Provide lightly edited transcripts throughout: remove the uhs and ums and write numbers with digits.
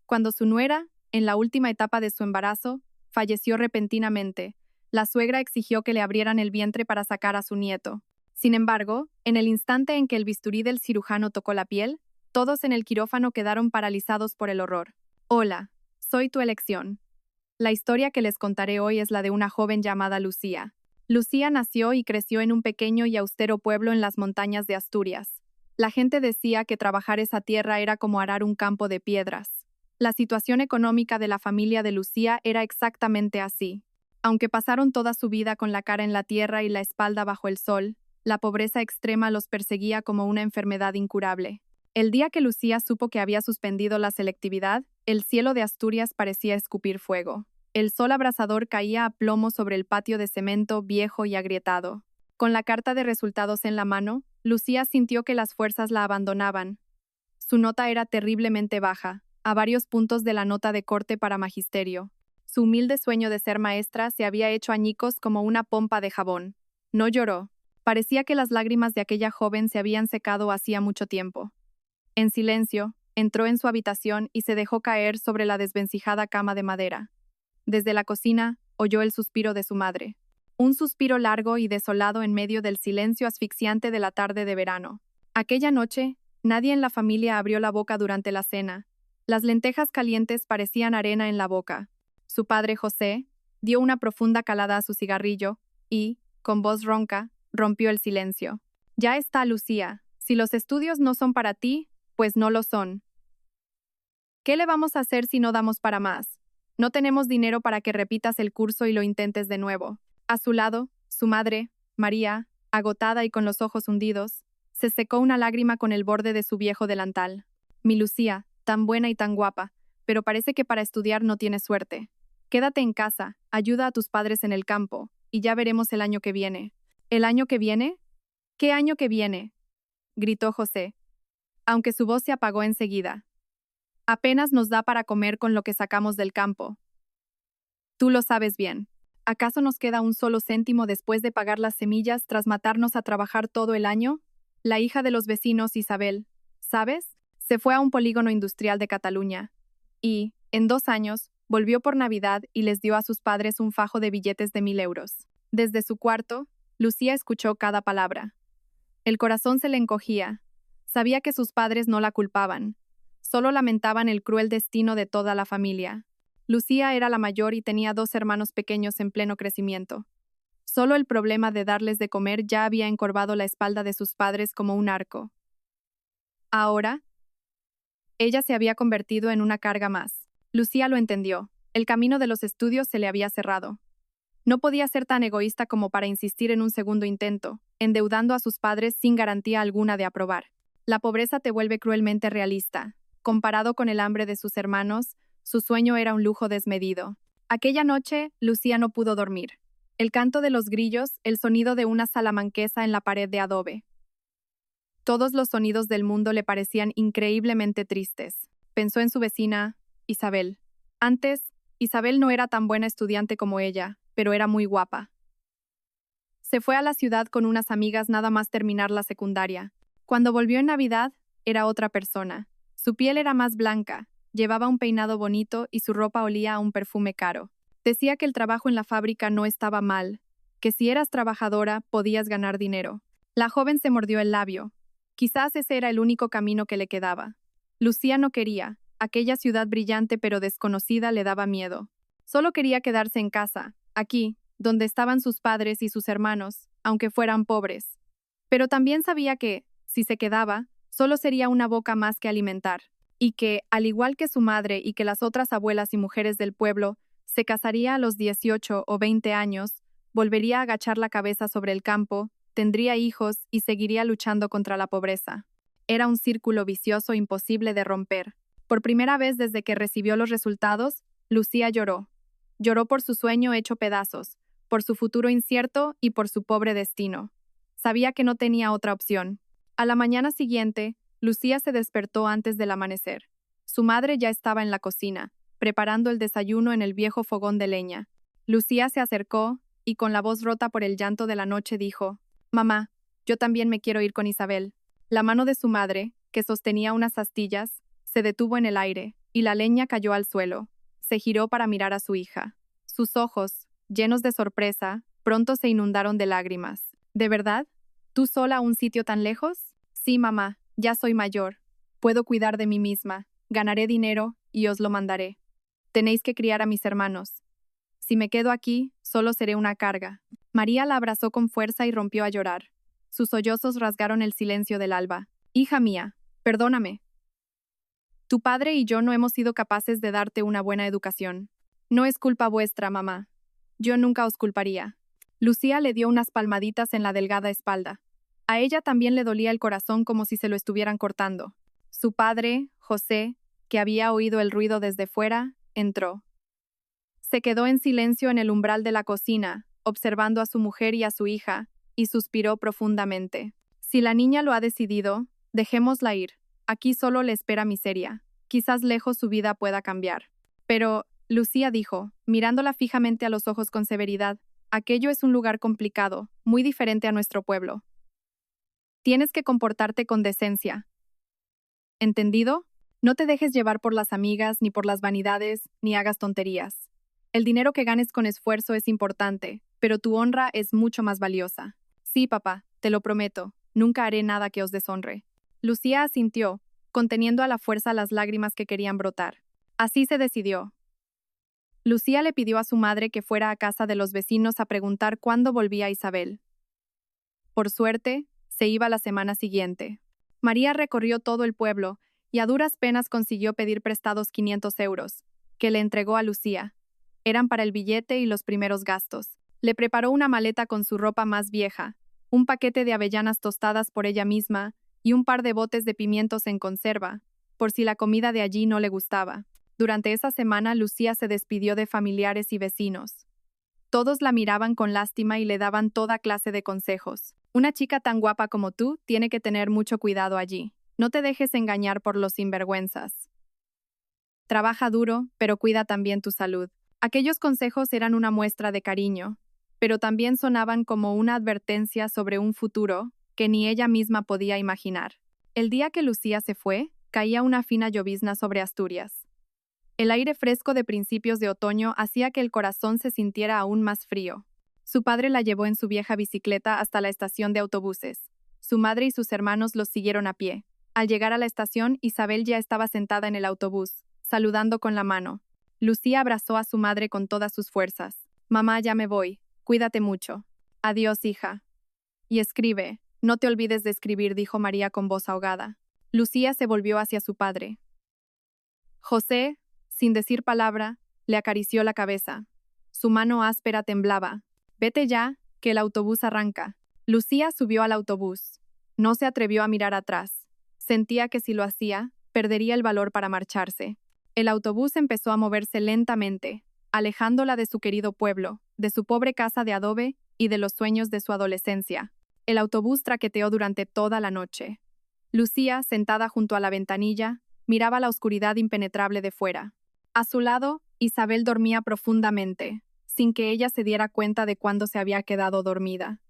Cuando su nuera, en la última etapa de su embarazo, falleció repentinamente, la suegra exigió que le abrieran el vientre para sacar a su nieto. Sin embargo, en el instante en que el bisturí del cirujano tocó la piel, todos en el quirófano quedaron paralizados por el horror. Hola, soy tu elección. La historia que les contaré hoy es la de una joven llamada Lucía. Lucía nació y creció en un pequeño y austero pueblo en las montañas de Asturias. La gente decía que trabajar esa tierra era como arar un campo de piedras. La situación económica de la familia de Lucía era exactamente así. Aunque pasaron toda su vida con la cara en la tierra y la espalda bajo el sol, la pobreza extrema los perseguía como una enfermedad incurable. El día que Lucía supo que había suspendido la selectividad, el cielo de Asturias parecía escupir fuego. El sol abrasador caía a plomo sobre el patio de cemento viejo y agrietado. Con la carta de resultados en la mano, Lucía sintió que las fuerzas la abandonaban. Su nota era terriblemente baja, a varios puntos de la nota de corte para magisterio. Su humilde sueño de ser maestra se había hecho añicos como una pompa de jabón. No lloró. Parecía que las lágrimas de aquella joven se habían secado hacía mucho tiempo. En silencio, entró en su habitación y se dejó caer sobre la desvencijada cama de madera. Desde la cocina, oyó el suspiro de su madre. Un suspiro largo y desolado en medio del silencio asfixiante de la tarde de verano. Aquella noche, nadie en la familia abrió la boca durante la cena. Las lentejas calientes parecían arena en la boca. Su padre José dio una profunda calada a su cigarrillo y, con voz ronca, rompió el silencio. Ya está, Lucía. Si los estudios no son para ti, pues no lo son. ¿Qué le vamos a hacer si no damos para más? No tenemos dinero para que repitas el curso y lo intentes de nuevo. A su lado, su madre, María, agotada y con los ojos hundidos, se secó una lágrima con el borde de su viejo delantal. Mi Lucía, tan buena y tan guapa, pero parece que para estudiar no tienes suerte. Quédate en casa, ayuda a tus padres en el campo, y ya veremos el año que viene. ¿El año que viene? ¿Qué año que viene?, gritó José, aunque su voz se apagó enseguida. Apenas nos da para comer con lo que sacamos del campo. Tú lo sabes bien. ¿Acaso nos queda un solo céntimo después de pagar las semillas tras matarnos a trabajar todo el año? La hija de los vecinos, Isabel, ¿sabes? Se fue a un polígono industrial de Cataluña. Y, en 2 años, volvió por Navidad y les dio a sus padres un fajo de billetes de 1000 euros. Desde su cuarto, Lucía escuchó cada palabra. El corazón se le encogía. Sabía que sus padres no la culpaban. Solo lamentaban el cruel destino de toda la familia. Lucía era la mayor y tenía 2 hermanos pequeños en pleno crecimiento. Solo el problema de darles de comer ya había encorvado la espalda de sus padres como un arco. Ahora, ella se había convertido en una carga más. Lucía lo entendió. El camino de los estudios se le había cerrado. No podía ser tan egoísta como para insistir en un segundo intento, endeudando a sus padres sin garantía alguna de aprobar. La pobreza te vuelve cruelmente realista. Comparado con el hambre de sus hermanos, su sueño era un lujo desmedido. Aquella noche, Lucía no pudo dormir. El canto de los grillos, el sonido de una salamanquesa en la pared de adobe. Todos los sonidos del mundo le parecían increíblemente tristes. Pensó en su vecina, Isabel. Antes, Isabel no era tan buena estudiante como ella, pero era muy guapa. Se fue a la ciudad con unas amigas nada más terminar la secundaria. Cuando volvió en Navidad, era otra persona. Su piel era más blanca, llevaba un peinado bonito y su ropa olía a un perfume caro. Decía que el trabajo en la fábrica no estaba mal, que si eras trabajadora podías ganar dinero. La joven se mordió el labio. Quizás ese era el único camino que le quedaba. Lucía no quería. Aquella ciudad brillante pero desconocida le daba miedo. Solo quería quedarse en casa, aquí, donde estaban sus padres y sus hermanos, aunque fueran pobres. Pero también sabía que, si se quedaba, solo sería una boca más que alimentar, y que, al igual que su madre y que las otras abuelas y mujeres del pueblo, se casaría a los 18 o 20 años, volvería a agachar la cabeza sobre el campo, tendría hijos y seguiría luchando contra la pobreza. Era un círculo vicioso imposible de romper. Por primera vez desde que recibió los resultados, Lucía lloró. Lloró por su sueño hecho pedazos, por su futuro incierto y por su pobre destino. Sabía que no tenía otra opción. A la mañana siguiente, Lucía se despertó antes del amanecer. Su madre ya estaba en la cocina, preparando el desayuno en el viejo fogón de leña. Lucía se acercó y con la voz rota por el llanto de la noche dijo: «Mamá, yo también me quiero ir con Isabel». La mano de su madre, que sostenía unas astillas, se detuvo en el aire, y la leña cayó al suelo. Se giró para mirar a su hija. Sus ojos, llenos de sorpresa, pronto se inundaron de lágrimas. ¿De verdad? ¿Tú sola a un sitio tan lejos? Sí, mamá, ya soy mayor. Puedo cuidar de mí misma. Ganaré dinero y os lo mandaré. Tenéis que criar a mis hermanos. Si me quedo aquí, solo seré una carga. María la abrazó con fuerza y rompió a llorar. Sus sollozos rasgaron el silencio del alba. Hija mía, perdóname. Tu padre y yo no hemos sido capaces de darte una buena educación. No es culpa vuestra, mamá. Yo nunca os culparía. Lucía le dio unas palmaditas en la delgada espalda. A ella también le dolía el corazón como si se lo estuvieran cortando. Su padre, José, que había oído el ruido desde fuera, entró. Se quedó en silencio en el umbral de la cocina, observando a su mujer y a su hija, y suspiró profundamente. Si la niña lo ha decidido, dejémosla ir. Aquí solo le espera miseria. Quizás lejos su vida pueda cambiar. Pero, Lucía dijo, mirándola fijamente a los ojos con severidad, aquello es un lugar complicado, muy diferente a nuestro pueblo. Tienes que comportarte con decencia. ¿Entendido? No te dejes llevar por las amigas, ni por las vanidades, ni hagas tonterías. El dinero que ganes con esfuerzo es importante, pero tu honra es mucho más valiosa. Sí, papá, te lo prometo, nunca haré nada que os deshonre. Lucía asintió, conteniendo a la fuerza las lágrimas que querían brotar. Así se decidió. Lucía le pidió a su madre que fuera a casa de los vecinos a preguntar cuándo volvía Isabel. Por suerte, se iba la semana siguiente. María recorrió todo el pueblo y a duras penas consiguió pedir prestados 500 euros, que le entregó a Lucía. Eran para el billete y los primeros gastos. Le preparó una maleta con su ropa más vieja, un paquete de avellanas tostadas por ella misma y un par de botes de pimientos en conserva, por si la comida de allí no le gustaba. Durante esa semana, Lucía se despidió de familiares y vecinos. Todos la miraban con lástima y le daban toda clase de consejos. Una chica tan guapa como tú tiene que tener mucho cuidado allí. No te dejes engañar por los sinvergüenzas. Trabaja duro, pero cuida también tu salud. Aquellos consejos eran una muestra de cariño, pero también sonaban como una advertencia sobre un futuro que ni ella misma podía imaginar. El día que Lucía se fue, caía una fina llovizna sobre Asturias. El aire fresco de principios de otoño hacía que el corazón se sintiera aún más frío. Su padre la llevó en su vieja bicicleta hasta la estación de autobuses. Su madre y sus hermanos los siguieron a pie. Al llegar a la estación, Isabel ya estaba sentada en el autobús, saludando con la mano. Lucía abrazó a su madre con todas sus fuerzas. Mamá, ya me voy. Cuídate mucho. Adiós, hija. Y escribe. No te olvides de escribir, dijo María con voz ahogada. Lucía se volvió hacia su padre. José, sin decir palabra, le acarició la cabeza. Su mano áspera temblaba. Vete ya, que el autobús arranca. Lucía subió al autobús. No se atrevió a mirar atrás. Sentía que si lo hacía, perdería el valor para marcharse. El autobús empezó a moverse lentamente, alejándola de su querido pueblo, de su pobre casa de adobe y de los sueños de su adolescencia. El autobús traqueteó durante toda la noche. Lucía, sentada junto a la ventanilla, miraba la oscuridad impenetrable de fuera. A su lado, Isabel dormía profundamente, sin que ella se diera cuenta de cuándo se había quedado dormida.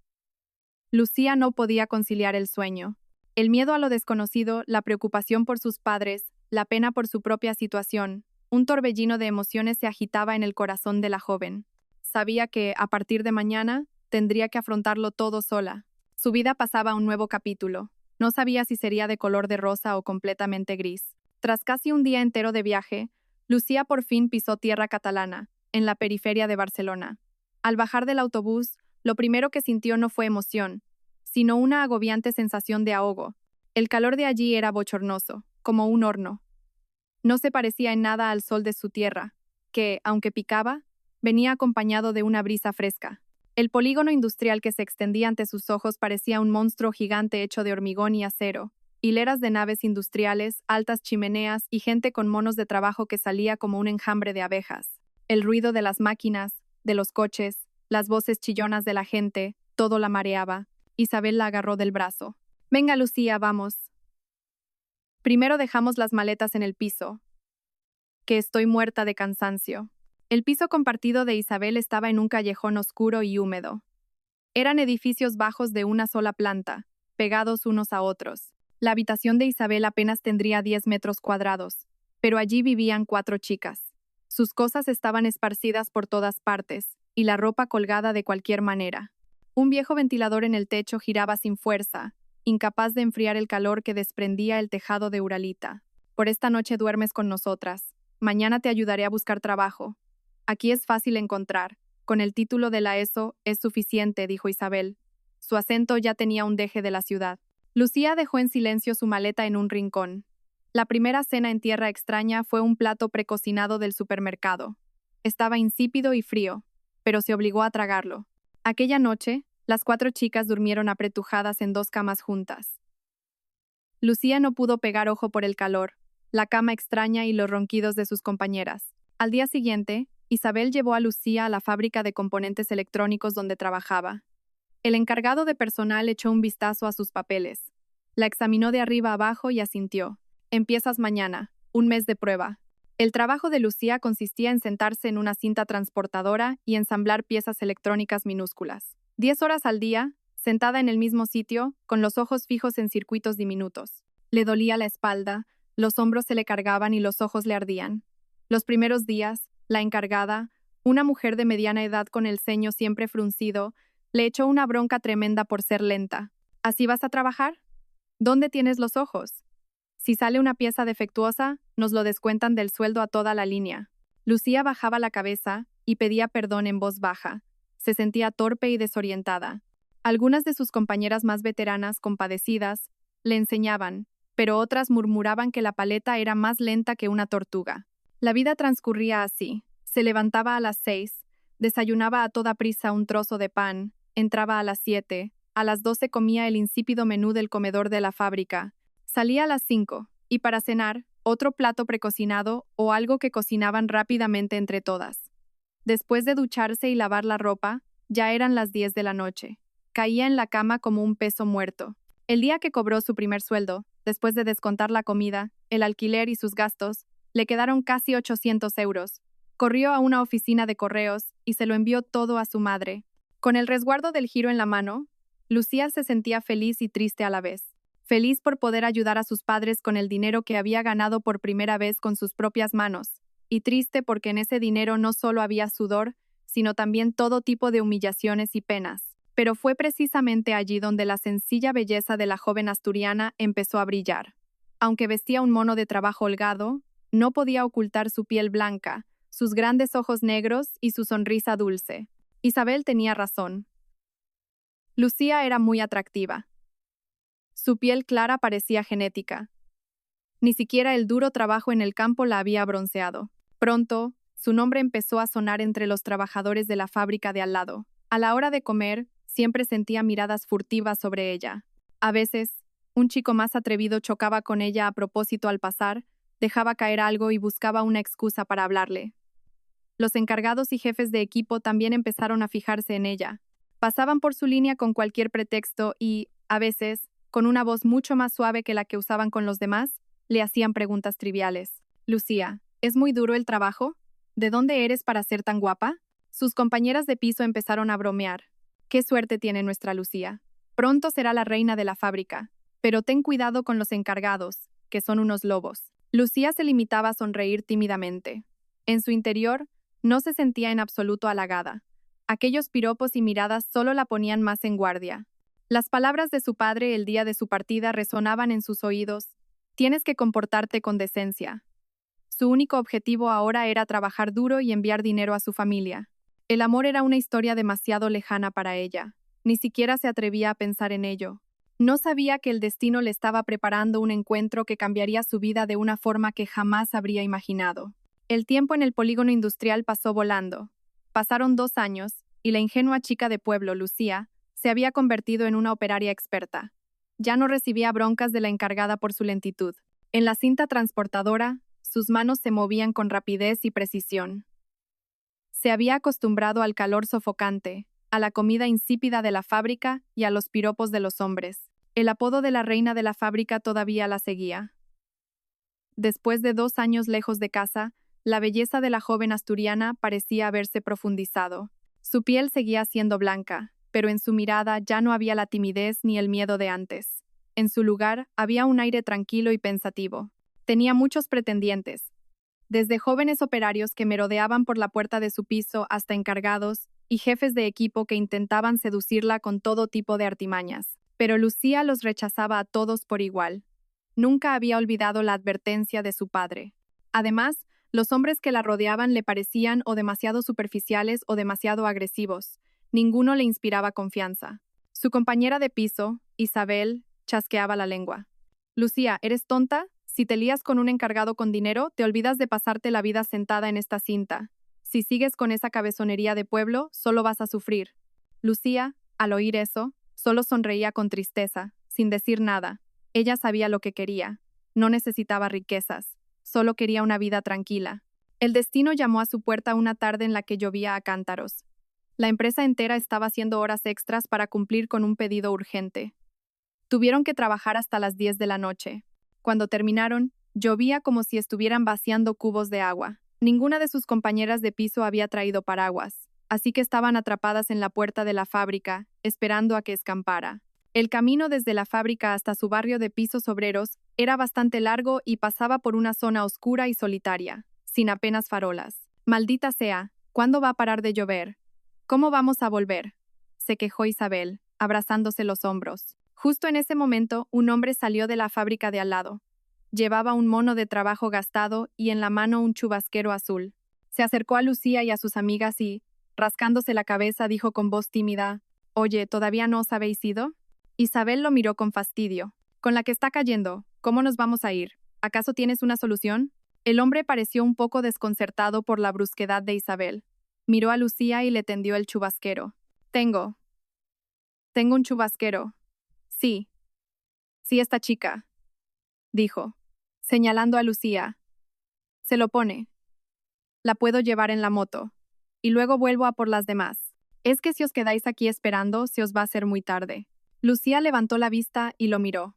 Lucía no podía conciliar el sueño. El miedo a lo desconocido, la preocupación por sus padres, la pena por su propia situación, un torbellino de emociones se agitaba en el corazón de la joven. Sabía que, a partir de mañana, tendría que afrontarlo todo sola. Su vida pasaba a un nuevo capítulo. No sabía si sería de color de rosa o completamente gris. Tras casi un día entero de viaje, Lucía por fin pisó tierra catalana, en la periferia de Barcelona. Al bajar del autobús, lo primero que sintió no fue emoción, sino una agobiante sensación de ahogo. El calor de allí era bochornoso, como un horno. No se parecía en nada al sol de su tierra, que, aunque picaba, venía acompañado de una brisa fresca. El polígono industrial que se extendía ante sus ojos parecía un monstruo gigante hecho de hormigón y acero, hileras de naves industriales, altas chimeneas y gente con monos de trabajo que salía como un enjambre de abejas. El ruido de las máquinas, de los coches, las voces chillonas de la gente, todo la mareaba. Isabel la agarró del brazo. Venga, Lucía, vamos. Primero dejamos las maletas en el piso, que estoy muerta de cansancio. El piso compartido de Isabel estaba en un callejón oscuro y húmedo. Eran edificios bajos de una sola planta, pegados unos a otros. La habitación de Isabel apenas tendría 10 metros cuadrados, Pero allí vivían 4 chicas. Sus cosas estaban esparcidas por todas partes, y la ropa colgada de cualquier manera. Un viejo ventilador en el techo giraba sin fuerza, incapaz de enfriar el calor que desprendía el tejado de Uralita. Por esta noche duermes con nosotras. Mañana te ayudaré a buscar trabajo. Aquí es fácil encontrar. Con el título de la ESO es suficiente, dijo Isabel. Su acento ya tenía un deje de la ciudad. Lucía dejó en silencio su maleta en un rincón. La primera cena en tierra extraña fue un plato precocinado del supermercado. Estaba insípido y frío, pero se obligó a tragarlo. Aquella noche, las 4 chicas durmieron apretujadas en 2 camas juntas. Lucía no pudo pegar ojo por el calor, la cama extraña y los ronquidos de sus compañeras. Al día siguiente, Isabel llevó a Lucía a la fábrica de componentes electrónicos donde trabajaba. El encargado de personal echó un vistazo a sus papeles. La examinó de arriba abajo y asintió. Empiezas mañana, un mes de prueba. El trabajo de Lucía consistía en sentarse en una cinta transportadora y ensamblar piezas electrónicas minúsculas. 10 horas al día, sentada en el mismo sitio, con los ojos fijos en circuitos diminutos. Le dolía la espalda, los hombros se le cargaban y los ojos le ardían. Los primeros días, la encargada, una mujer de mediana edad con el ceño siempre fruncido, le echó una bronca tremenda por ser lenta. ¿Así vas a trabajar? ¿Dónde tienes los ojos? Si sale una pieza defectuosa, nos lo descuentan del sueldo a toda la línea. Lucía bajaba la cabeza y pedía perdón en voz baja. Se sentía torpe y desorientada. Algunas de sus compañeras más veteranas, compadecidas, le enseñaban, pero otras murmuraban que la paleta era más lenta que una tortuga. La vida transcurría así. Se levantaba a las 6, desayunaba a toda prisa un trozo de pan, entraba a las 7, a las 12 comía el insípido menú del comedor de la fábrica, salía a las 5, y para cenar, otro plato precocinado o algo que cocinaban rápidamente entre todas. Después de ducharse y lavar la ropa, ya eran las 10 de la noche. Caía en la cama como un peso muerto. El día que cobró su primer sueldo, después de descontar la comida, el alquiler y sus gastos, le quedaron casi 800 euros. Corrió a una oficina de correos y se lo envió todo a su madre. Con el resguardo del giro en la mano, Lucía se sentía feliz y triste a la vez. Feliz por poder ayudar a sus padres con el dinero que había ganado por primera vez con sus propias manos, y triste porque en ese dinero no solo había sudor, sino también todo tipo de humillaciones y penas. Pero fue precisamente allí donde la sencilla belleza de la joven asturiana empezó a brillar. Aunque vestía un mono de trabajo holgado, no podía ocultar su piel blanca, sus grandes ojos negros y su sonrisa dulce. Isabel tenía razón. Lucía era muy atractiva. Su piel clara parecía genética. Ni siquiera el duro trabajo en el campo la había bronceado. Pronto, su nombre empezó a sonar entre los trabajadores de la fábrica de al lado. A la hora de comer, siempre sentía miradas furtivas sobre ella. A veces, un chico más atrevido chocaba con ella a propósito al pasar, dejaba caer algo y buscaba una excusa para hablarle. Los encargados y jefes de equipo también empezaron a fijarse en ella. Pasaban por su línea con cualquier pretexto y, a veces, con una voz mucho más suave que la que usaban con los demás, le hacían preguntas triviales. Lucía, ¿es muy duro el trabajo? ¿De dónde eres para ser tan guapa? Sus compañeras de piso empezaron a bromear. Qué suerte tiene nuestra Lucía. Pronto será la reina de la fábrica. Pero ten cuidado con los encargados, que son unos lobos. Lucía se limitaba a sonreír tímidamente. En su interior, no se sentía en absoluto halagada. Aquellos piropos y miradas solo la ponían más en guardia. Las palabras de su padre el día de su partida resonaban en sus oídos. Tienes que comportarte con decencia. Su único objetivo ahora era trabajar duro y enviar dinero a su familia. El amor era una historia demasiado lejana para ella. Ni siquiera se atrevía a pensar en ello. No sabía que el destino le estaba preparando un encuentro que cambiaría su vida de una forma que jamás habría imaginado. El tiempo en el polígono industrial pasó volando. Pasaron 2 años, y la ingenua chica de pueblo, Lucía, se había convertido en una operaria experta. Ya no recibía broncas de la encargada por su lentitud. En la cinta transportadora, sus manos se movían con rapidez y precisión. Se había acostumbrado al calor sofocante, a la comida insípida de la fábrica y a los piropos de los hombres. El apodo de la reina de la fábrica todavía la seguía. Después de 2 años lejos de casa, la belleza de la joven asturiana parecía haberse profundizado. Su piel seguía siendo blanca, pero en su mirada ya no había la timidez ni el miedo de antes. En su lugar había un aire tranquilo y pensativo. Tenía muchos pretendientes, desde jóvenes operarios que merodeaban por la puerta de su piso hasta encargados y jefes de equipo que intentaban seducirla con todo tipo de artimañas. Pero Lucía los rechazaba a todos por igual. Nunca había olvidado la advertencia de su padre. Además, los hombres que la rodeaban le parecían o demasiado superficiales o demasiado agresivos. Ninguno le inspiraba confianza. Su compañera de piso, Isabel, chasqueaba la lengua. Lucía, ¿eres tonta? Si te lías con un encargado con dinero, te olvidas de pasarte la vida sentada en esta cinta. Si sigues con esa cabezonería de pueblo, solo vas a sufrir. Lucía, al oír eso, solo sonreía con tristeza, sin decir nada. Ella sabía lo que quería. No necesitaba riquezas. Solo quería una vida tranquila. El destino llamó a su puerta una tarde en la que llovía a cántaros. La empresa entera estaba haciendo horas extras para cumplir con un pedido urgente. Tuvieron que trabajar hasta las 10 de la noche. Cuando terminaron, llovía como si estuvieran vaciando cubos de agua. Ninguna de sus compañeras de piso había traído paraguas, así que estaban atrapadas en la puerta de la fábrica, esperando a que escampara. El camino desde la fábrica hasta su barrio de pisos obreros era bastante largo y pasaba por una zona oscura y solitaria, sin apenas farolas. Maldita sea, ¿cuándo va a parar de llover? ¿Cómo vamos a volver? Se quejó Isabel, abrazándose los hombros. Justo en ese momento, un hombre salió de la fábrica de al lado. Llevaba un mono de trabajo gastado y en la mano un chubasquero azul. Se acercó a Lucía y a sus amigas y, rascándose la cabeza, dijo con voz tímida: «Oye, ¿todavía no os habéis ido?» Isabel lo miró con fastidio. «Con la que está cayendo, ¿cómo nos vamos a ir? ¿Acaso tienes una solución?» El hombre pareció un poco desconcertado por la brusquedad de Isabel. Miró a Lucía y le tendió el chubasquero. Tengo un chubasquero. Sí, esta chica», dijo, señalando a Lucía. «Se lo pone. La puedo llevar en la moto. Y luego vuelvo a por las demás. Es que si os quedáis aquí esperando, se os va a hacer muy tarde». Lucía levantó la vista y lo miró.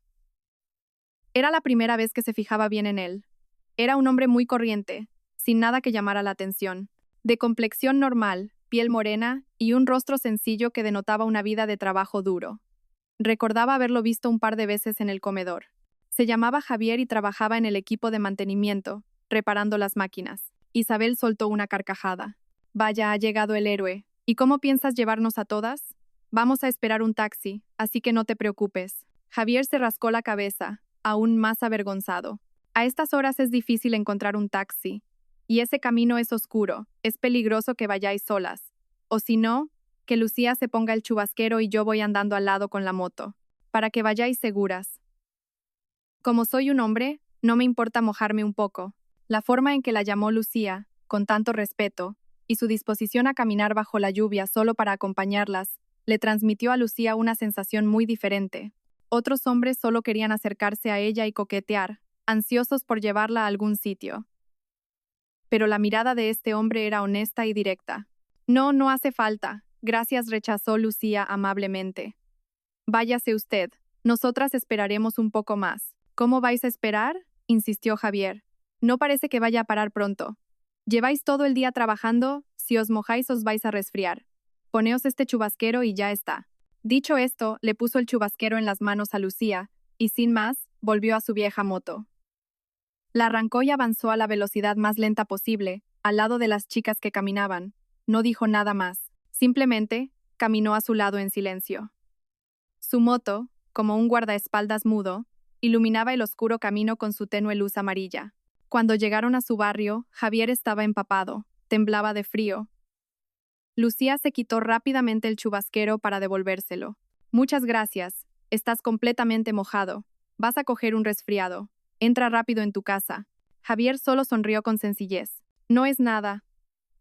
Era la primera vez que se fijaba bien en él. Era un hombre muy corriente, sin nada que llamara la atención. De complexión normal, piel morena y un rostro sencillo que denotaba una vida de trabajo duro. Recordaba haberlo visto un par de veces en el comedor. Se llamaba Javier y trabajaba en el equipo de mantenimiento, reparando las máquinas. Isabel soltó una carcajada. «Vaya, ha llegado el héroe. ¿Y cómo piensas llevarnos a todas?» «Vamos a esperar un taxi, así que no te preocupes». Javier se rascó la cabeza, aún más avergonzado. A estas horas es difícil encontrar un taxi. Y ese camino es oscuro, es peligroso que vayáis solas. O si no, que Lucía se ponga el chubasquero y yo voy andando al lado con la moto, para que vayáis seguras. Como soy un hombre, no me importa mojarme un poco. La forma en que la llamó Lucía, con tanto respeto, y su disposición a caminar bajo la lluvia solo para acompañarlas, le transmitió a Lucía una sensación muy diferente. Otros hombres solo querían acercarse a ella y coquetear, ansiosos por llevarla a algún sitio. Pero la mirada de este hombre era honesta y directa. «No, no hace falta. Gracias», rechazó Lucía amablemente. «Váyase usted. Nosotras esperaremos un poco más». «¿Cómo vais a esperar?», insistió Javier. «No parece que vaya a parar pronto. Lleváis todo el día trabajando, si os mojáis os vais a resfriar. Poneos este chubasquero y ya está». Dicho esto, le puso el chubasquero en las manos a Lucía, y sin más, volvió a su vieja moto. La arrancó y avanzó a la velocidad más lenta posible, al lado de las chicas que caminaban. No dijo nada más. Simplemente, caminó a su lado en silencio. Su moto, como un guardaespaldas mudo, iluminaba el oscuro camino con su tenue luz amarilla. Cuando llegaron a su barrio, Javier estaba empapado, temblaba de frío. Lucía se quitó rápidamente el chubasquero para devolvérselo. «Muchas gracias, estás completamente mojado. Vas a coger un resfriado. Entra rápido en tu casa». Javier solo sonrió con sencillez. «No es nada.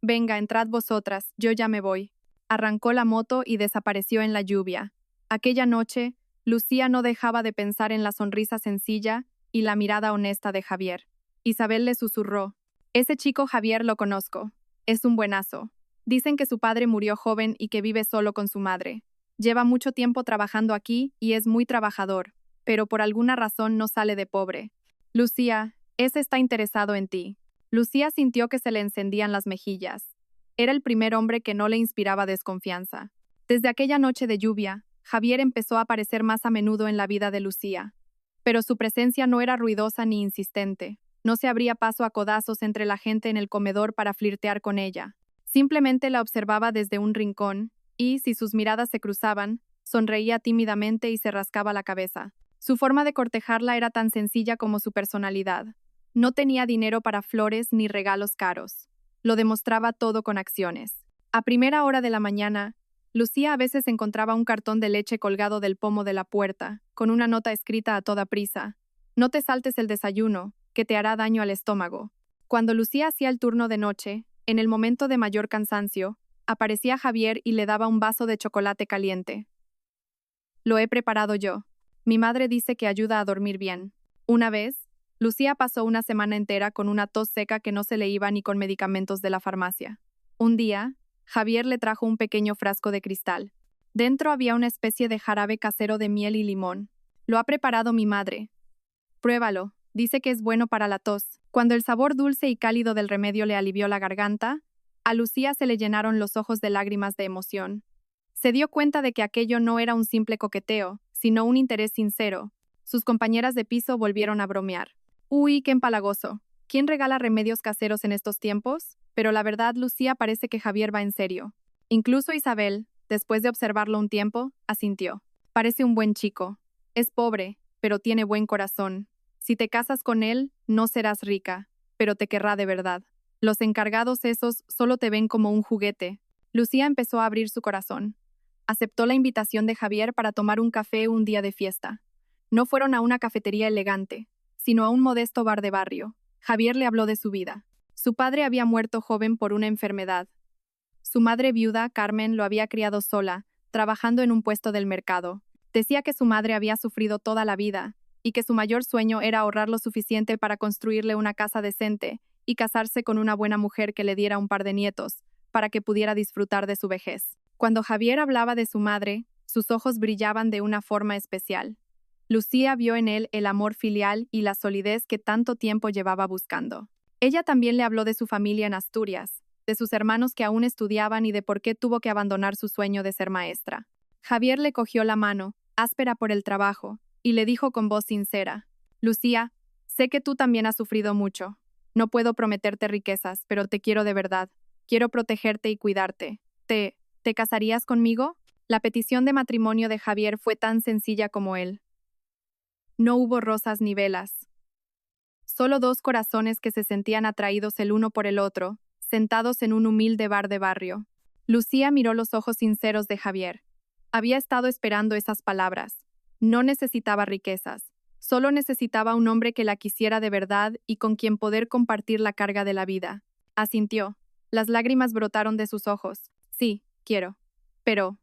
Venga, entrad vosotras, yo ya me voy». Arrancó la moto y desapareció en la lluvia. Aquella noche, Lucía no dejaba de pensar en la sonrisa sencilla y la mirada honesta de Javier. Isabel le susurró: «Ese chico Javier lo conozco. Es un buenazo. Dicen que su padre murió joven y que vive solo con su madre. Lleva mucho tiempo trabajando aquí y es muy trabajador, pero por alguna razón no sale de pobre. Lucía, ese está interesado en ti». Lucía sintió que se le encendían las mejillas. Era el primer hombre que no le inspiraba desconfianza. Desde aquella noche de lluvia, Javier empezó a aparecer más a menudo en la vida de Lucía. pero su presencia no era ruidosa ni insistente. No se abría paso a codazos entre la gente en el comedor para flirtear con ella. Simplemente la observaba desde un rincón, y, si sus miradas se cruzaban, sonreía tímidamente y se rascaba la cabeza. Su forma de cortejarla era tan sencilla como su personalidad. No tenía dinero para flores ni regalos caros. Lo demostraba todo con acciones. A primera hora de la mañana, Lucía a veces encontraba un cartón de leche colgado del pomo de la puerta, con una nota escrita a toda prisa: «No te saltes el desayuno, que te hará daño al estómago». Cuando Lucía hacía el turno de noche, en el momento de mayor cansancio, aparecía Javier y le daba un vaso de chocolate caliente. «Lo he preparado yo. Mi madre dice que ayuda a dormir bien». Una vez, Lucía pasó una semana entera con una tos seca que no se le iba ni con medicamentos de la farmacia. Un día, Javier le trajo un pequeño frasco de cristal. Dentro había una especie de jarabe casero de miel y limón. «Lo ha preparado mi madre. Pruébalo, dice que es bueno para la tos». Cuando el sabor dulce y cálido del remedio le alivió la garganta, a Lucía se le llenaron los ojos de lágrimas de emoción. Se dio cuenta de que aquello no era un simple coqueteo, sino un interés sincero. Sus compañeras de piso volvieron a bromear. «Uy, qué empalagoso. ¿Quién regala remedios caseros en estos tiempos?». Pero la verdad, Lucía, parece que Javier va en serio. Incluso Isabel, después de observarlo un tiempo, asintió. «Parece un buen chico. Es pobre, pero tiene buen corazón. Si te casas con él, no serás rica, pero te querrá de verdad. Los encargados esos solo te ven como un juguete». Lucía empezó a abrir su corazón. Aceptó la invitación de Javier para tomar un café un día de fiesta. No fueron a una cafetería elegante, sino a un modesto bar de barrio. Javier le habló de su vida. Su padre había muerto joven por una enfermedad. Su madre viuda, Carmen, lo había criado sola, trabajando en un puesto del mercado. Decía que su madre había sufrido toda la vida, y que su mayor sueño era ahorrar lo suficiente para construirle una casa decente y casarse con una buena mujer que le diera un par de nietos, para que pudiera disfrutar de su vejez. Cuando Javier hablaba de su madre, sus ojos brillaban de una forma especial. Lucía vio en él el amor filial y la solidez que tanto tiempo llevaba buscando. Ella también le habló de su familia en Asturias, de sus hermanos que aún estudiaban y de por qué tuvo que abandonar su sueño de ser maestra. Javier le cogió la mano, áspera por el trabajo, y le dijo con voz sincera: «Lucía, sé que tú también has sufrido mucho. No puedo prometerte riquezas, pero te quiero de verdad. Quiero protegerte y cuidarte. ¿Te casarías conmigo?». La petición de matrimonio de Javier fue tan sencilla como él. No hubo rosas ni velas. Solo dos corazones que se sentían atraídos el uno por el otro, sentados en un humilde bar de barrio. Lucía miró los ojos sinceros de Javier. Había estado esperando esas palabras. No necesitaba riquezas. Solo necesitaba un hombre que la quisiera de verdad y con quien poder compartir la carga de la vida. Asintió. Las lágrimas brotaron de sus ojos. «Sí, quiero. Pero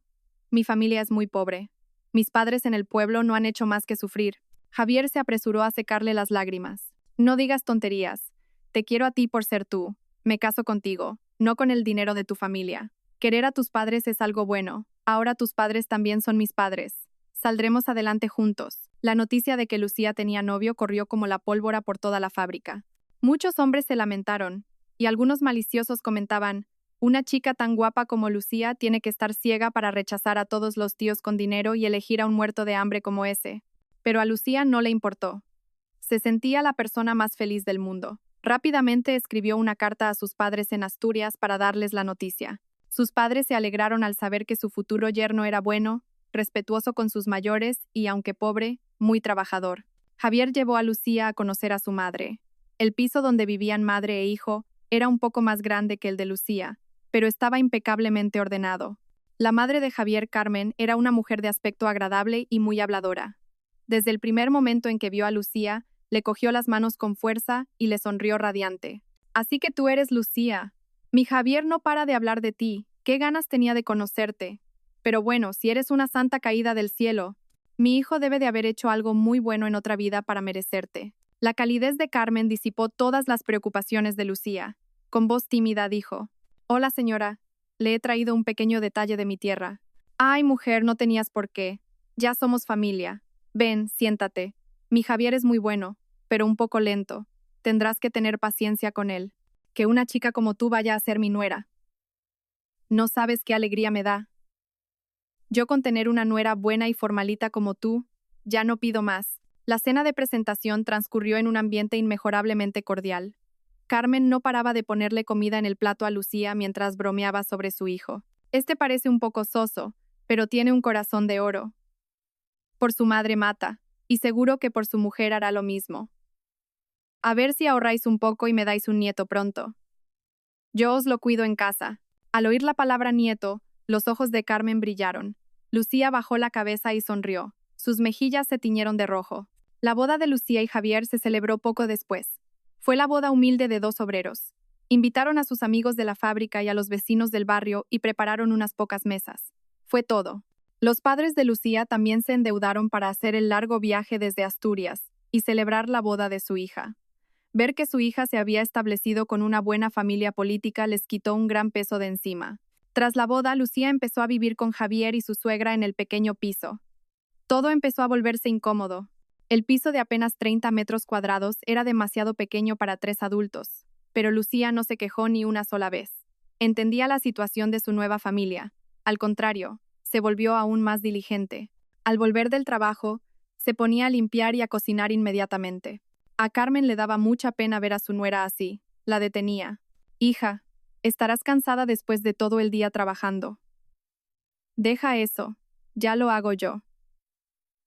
mi familia es muy pobre. Mis padres en el pueblo no han hecho más que sufrir». Javier se apresuró a secarle las lágrimas. «No digas tonterías. Te quiero a ti por ser tú. Me caso contigo, no con el dinero de tu familia. Querer a tus padres es algo bueno. Ahora tus padres también son mis padres. Saldremos adelante juntos». La noticia de que Lucía tenía novio corrió como la pólvora por toda la fábrica. Muchos hombres se lamentaron, y algunos maliciosos comentaban: «Una chica tan guapa como Lucía tiene que estar ciega para rechazar a todos los tíos con dinero y elegir a un muerto de hambre como ese». Pero a Lucía no le importó. Se sentía la persona más feliz del mundo. Rápidamente escribió una carta a sus padres en Asturias para darles la noticia. Sus padres se alegraron al saber que su futuro yerno era bueno, respetuoso con sus mayores y, aunque pobre, muy trabajador. Javier llevó a Lucía a conocer a su madre. El piso donde vivían madre e hijo era un poco más grande que el de Lucía, pero estaba impecablemente ordenado. La madre de Javier, Carmen, era una mujer de aspecto agradable y muy habladora. Desde el primer momento en que vio a Lucía, le cogió las manos con fuerza y le sonrió radiante. «Así que tú eres Lucía. Mi Javier no para de hablar de ti. Qué ganas tenía de conocerte. Pero bueno, si eres una santa caída del cielo, mi hijo debe de haber hecho algo muy bueno en otra vida para merecerte». La calidez de Carmen disipó todas las preocupaciones de Lucía. Con voz tímida dijo: «Hola, señora. Le he traído un pequeño detalle de mi tierra». «Ay, mujer, no tenías por qué. Ya somos familia. Ven, siéntate. Mi Javier es muy bueno, pero un poco lento. Tendrás que tener paciencia con él. Que una chica como tú vaya a ser mi nuera. No sabes qué alegría me da. Yo con tener una nuera buena y formalita como tú, ya no pido más». La cena de presentación transcurrió en un ambiente inmejorablemente cordial. Carmen no paraba de ponerle comida en el plato a Lucía mientras bromeaba sobre su hijo. Este parece un poco soso, pero tiene un corazón de oro. Por su madre mata, y seguro que por su mujer hará lo mismo. A ver si ahorráis un poco y me dais un nieto pronto. Yo os lo cuido en casa. Al oír la palabra nieto, los ojos de Carmen brillaron. Lucía bajó la cabeza y sonrió. Sus mejillas se tiñeron de rojo. La boda de Lucía y Javier se celebró poco después. Fue la boda humilde de dos obreros. Invitaron a sus amigos de la fábrica y a los vecinos del barrio y prepararon unas pocas mesas. Fue todo. Los padres de Lucía también se endeudaron para hacer el largo viaje desde Asturias y celebrar la boda de su hija. Ver que su hija se había establecido con una buena familia política les quitó un gran peso de encima. Tras la boda, Lucía empezó a vivir con Javier y su suegra en el pequeño piso. Todo empezó a volverse incómodo. El piso de apenas 30 metros cuadrados era demasiado pequeño para 3 adultos, pero Lucía no se quejó ni una sola vez. Entendía la situación de su nueva familia. Al contrario, se volvió aún más diligente. Al volver del trabajo, se ponía a limpiar y a cocinar inmediatamente. A Carmen le daba mucha pena ver a su nuera así. La detenía. Hija, estarás cansada después de todo el día trabajando. Deja eso. Ya lo hago yo.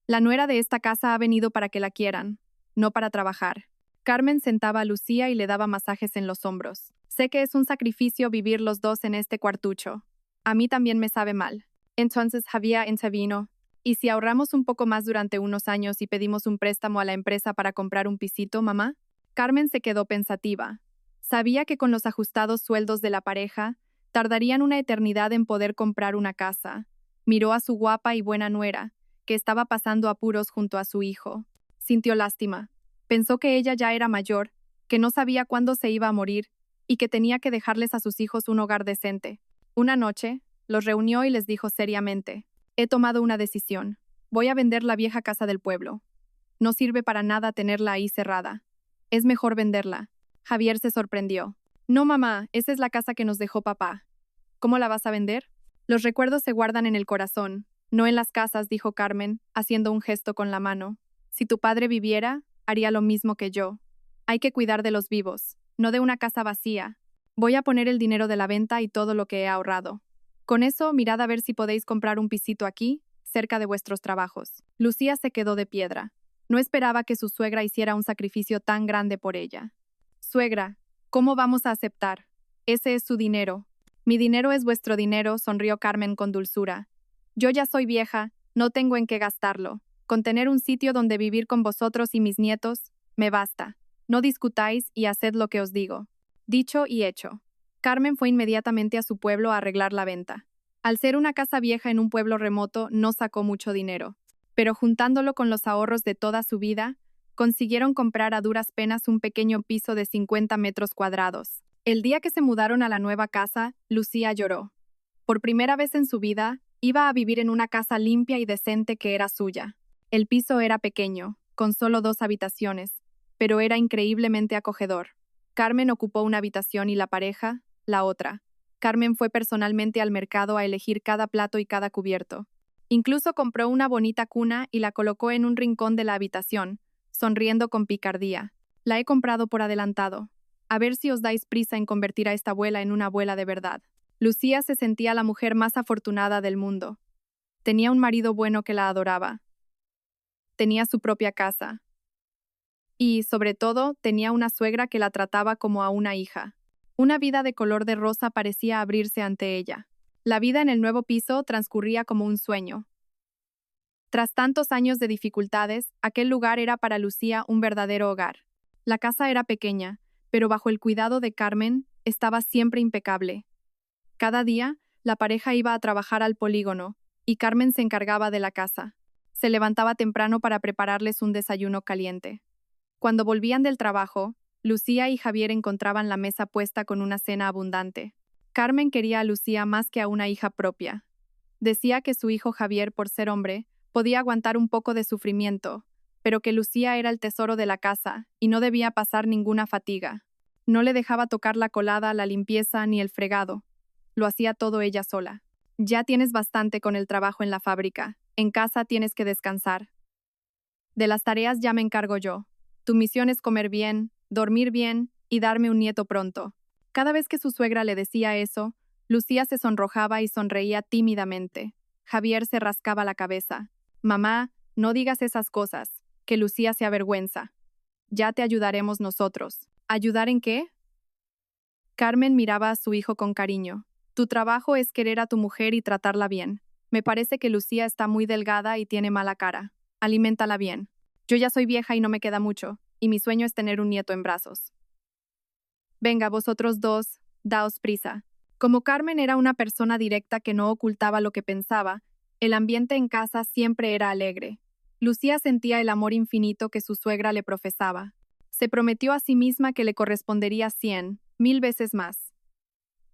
La nuera de esta casa ha venido para que la quieran, no para trabajar. Carmen sentaba a Lucía y le daba masajes en los hombros. Sé que es un sacrificio vivir los dos en este cuartucho. A mí también me sabe mal. Entonces Javier intervino. ¿Y si ahorramos un poco más durante unos años y pedimos un préstamo a la empresa para comprar un pisito, mamá? Carmen se quedó pensativa. Sabía que con los ajustados sueldos de la pareja, tardarían una eternidad en poder comprar una casa. Miró a su guapa y buena nuera, que estaba pasando apuros junto a su hijo. Sintió lástima. Pensó que ella ya era mayor, que no sabía cuándo se iba a morir y que tenía que dejarles a sus hijos un hogar decente. Una noche, los reunió y les dijo seriamente: he tomado una decisión. Voy a vender la vieja casa del pueblo. No sirve para nada tenerla ahí cerrada. Es mejor venderla. Javier se sorprendió. No, mamá, esa es la casa que nos dejó papá. ¿Cómo la vas a vender? Los recuerdos se guardan en el corazón, no en las casas, dijo Carmen, haciendo un gesto con la mano. Si tu padre viviera, haría lo mismo que yo. Hay que cuidar de los vivos, no de una casa vacía. Voy a poner el dinero de la venta y todo lo que he ahorrado. Con eso, mirad a ver si podéis comprar un pisito aquí, cerca de vuestros trabajos. Lucía se quedó de piedra. No esperaba que su suegra hiciera un sacrificio tan grande por ella. Suegra, ¿cómo vamos a aceptar? Ese es su dinero. Mi dinero es vuestro dinero, sonrió Carmen con dulzura. Yo ya soy vieja, no tengo en qué gastarlo. Con tener un sitio donde vivir con vosotros y mis nietos, me basta. No discutáis y haced lo que os digo. Dicho y hecho. Carmen fue inmediatamente a su pueblo a arreglar la venta. Al ser una casa vieja en un pueblo remoto, no sacó mucho dinero, pero juntándolo con los ahorros de toda su vida, consiguieron comprar a duras penas un pequeño piso de 50 metros cuadrados. El día que se mudaron a la nueva casa, Lucía lloró. Por primera vez en su vida, iba a vivir en una casa limpia y decente que era suya. El piso era pequeño, con solo 2 habitaciones, pero era increíblemente acogedor. Carmen ocupó una habitación y la pareja, la otra. Carmen fue personalmente al mercado a elegir cada plato y cada cubierto. Incluso compró una bonita cuna y la colocó en un rincón de la habitación, sonriendo con picardía. La he comprado por adelantado. A ver si os dais prisa en convertir a esta abuela en una abuela de verdad. Lucía se sentía la mujer más afortunada del mundo. Tenía un marido bueno que la adoraba. Tenía su propia casa. Y, sobre todo, tenía una suegra que la trataba como a una hija. Una vida de color de rosa parecía abrirse ante ella. La vida en el nuevo piso transcurría como un sueño. Tras tantos años de dificultades, aquel lugar era para Lucía un verdadero hogar. La casa era pequeña, pero bajo el cuidado de Carmen, estaba siempre impecable. Cada día, la pareja iba a trabajar al polígono, y Carmen se encargaba de la casa. Se levantaba temprano para prepararles un desayuno caliente. Cuando volvían del trabajo, Lucía y Javier encontraban la mesa puesta con una cena abundante. Carmen quería a Lucía más que a una hija propia. Decía que su hijo Javier, por ser hombre, podía aguantar un poco de sufrimiento, pero que Lucía era el tesoro de la casa y no debía pasar ninguna fatiga. No le dejaba tocar la colada, la limpieza ni el fregado. Lo hacía todo ella sola. Ya tienes bastante con el trabajo en la fábrica. En casa tienes que descansar. De las tareas ya me encargo yo. Tu misión es comer bien, dormir bien y darme un nieto pronto. Cada vez que su suegra le decía eso, Lucía se sonrojaba y sonreía tímidamente. Javier se rascaba la cabeza. Mamá, no digas esas cosas, que Lucía se avergüenza. Ya te ayudaremos nosotros. ¿Ayudar en qué? Carmen miraba a su hijo con cariño. Tu trabajo es querer a tu mujer y tratarla bien. Me parece que Lucía está muy delgada y tiene mala cara. Aliméntala bien. Yo ya soy vieja y no me queda mucho, y mi sueño es tener un nieto en brazos. Venga, vosotros dos, daos prisa. Como Carmen era una persona directa que no ocultaba lo que pensaba, el ambiente en casa siempre era alegre. Lucía sentía el amor infinito que su suegra le profesaba. Se prometió a sí misma que le correspondería 100, 1000 veces más.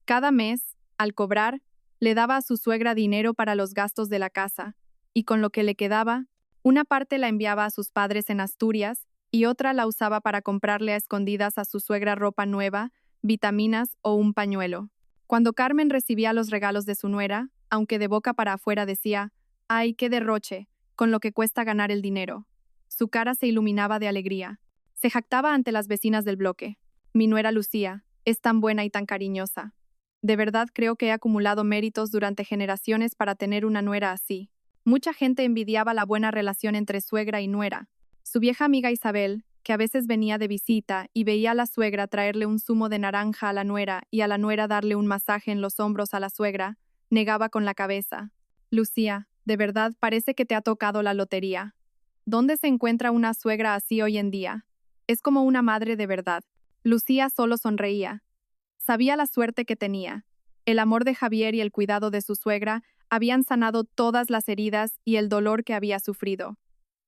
Cada mes, al cobrar, le daba a su suegra dinero para los gastos de la casa, y con lo que le quedaba, una parte la enviaba a sus padres en Asturias y otra la usaba para comprarle a escondidas a su suegra ropa nueva, vitaminas o un pañuelo. Cuando Carmen recibía los regalos de su nuera, aunque de boca para afuera decía, ¡ay, qué derroche!, con lo que cuesta ganar el dinero. Su cara se iluminaba de alegría. Se jactaba ante las vecinas del bloque. Mi nuera Lucía, es tan buena y tan cariñosa. De verdad creo que he acumulado méritos durante generaciones para tener una nuera así. Mucha gente envidiaba la buena relación entre suegra y nuera. Su vieja amiga Isabel, que a veces venía de visita y veía a la suegra traerle un zumo de naranja a la nuera y a la nuera darle un masaje en los hombros a la suegra, negaba con la cabeza. Lucía, de verdad parece que te ha tocado la lotería. ¿Dónde se encuentra una suegra así hoy en día? Es como una madre de verdad. Lucía solo sonreía. Sabía la suerte que tenía. El amor de Javier y el cuidado de su suegra habían sanado todas las heridas y el dolor que había sufrido.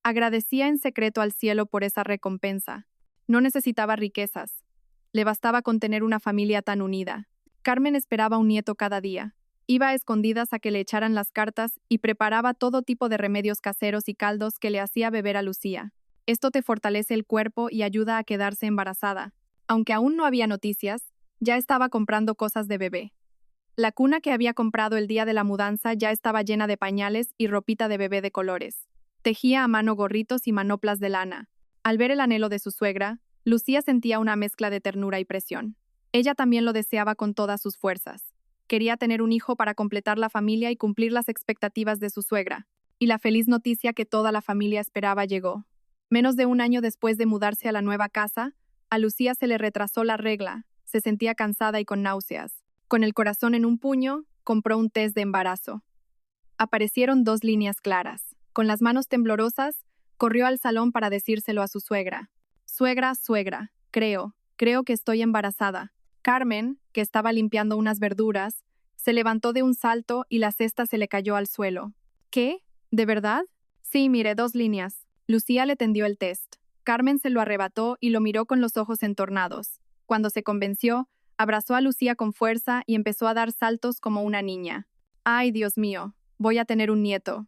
Agradecía en secreto al cielo por esa recompensa. No necesitaba riquezas. Le bastaba con tener una familia tan unida. Carmen esperaba un nieto cada día. Iba a escondidas a que le echaran las cartas y preparaba todo tipo de remedios caseros y caldos que le hacía beber a Lucía. Esto te fortalece el cuerpo y ayuda a quedarse embarazada. Aunque aún no había noticias, ya estaba comprando cosas de bebé. La cuna que había comprado el día de la mudanza ya estaba llena de pañales y ropita de bebé de colores. Tejía a mano gorritos y manoplas de lana. Al ver el anhelo de su suegra, Lucía sentía una mezcla de ternura y presión. Ella también lo deseaba con todas sus fuerzas. Quería tener un hijo para completar la familia y cumplir las expectativas de su suegra. Y la feliz noticia que toda la familia esperaba llegó. Menos de un año después de mudarse a la nueva casa, a Lucía se le retrasó la regla, se sentía cansada y con náuseas. Con el corazón en un puño, compró un test de embarazo. Aparecieron 2 líneas claras. Con las manos temblorosas, corrió al salón para decírselo a su suegra. Suegra, suegra, creo que estoy embarazada. Carmen, que estaba limpiando unas verduras, se levantó de un salto y la cesta se le cayó al suelo. ¿Qué? ¿De verdad? Sí, mire, 2 líneas. Lucía le tendió el test. Carmen se lo arrebató y lo miró con los ojos entornados. Cuando se convenció, abrazó a Lucía con fuerza y empezó a dar saltos como una niña. ¡Ay, Dios mío! Voy a tener un nieto.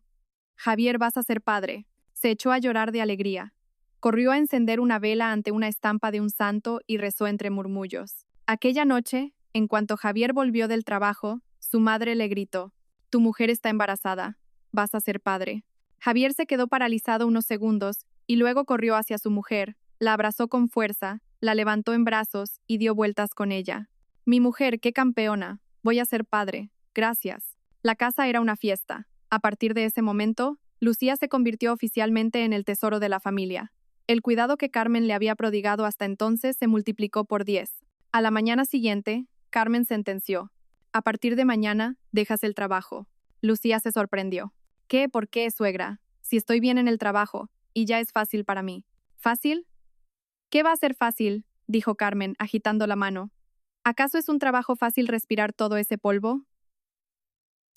Javier, vas a ser padre. Se echó a llorar de alegría. Corrió a encender una vela ante una estampa de un santo y rezó entre murmullos. Aquella noche, en cuanto Javier volvió del trabajo, su madre le gritó: «Tu mujer está embarazada. Vas a ser padre». Javier se quedó paralizado unos segundos y luego corrió hacia su mujer, la abrazó con fuerza, la levantó en brazos y dio vueltas con ella. «Mi mujer, qué campeona. Voy a ser padre. Gracias». La casa era una fiesta. A partir de ese momento, Lucía se convirtió oficialmente en el tesoro de la familia. El cuidado que Carmen le había prodigado hasta entonces se multiplicó por 10. A la mañana siguiente, Carmen sentenció: «A partir de mañana, dejas el trabajo». Lucía se sorprendió. «¿Qué? ¿Por qué, suegra? Si estoy bien en el trabajo, y ya es fácil para mí». «¿Fácil? ¿Qué va a ser fácil?», dijo Carmen, agitando la mano. «¿Acaso es un trabajo fácil respirar todo ese polvo?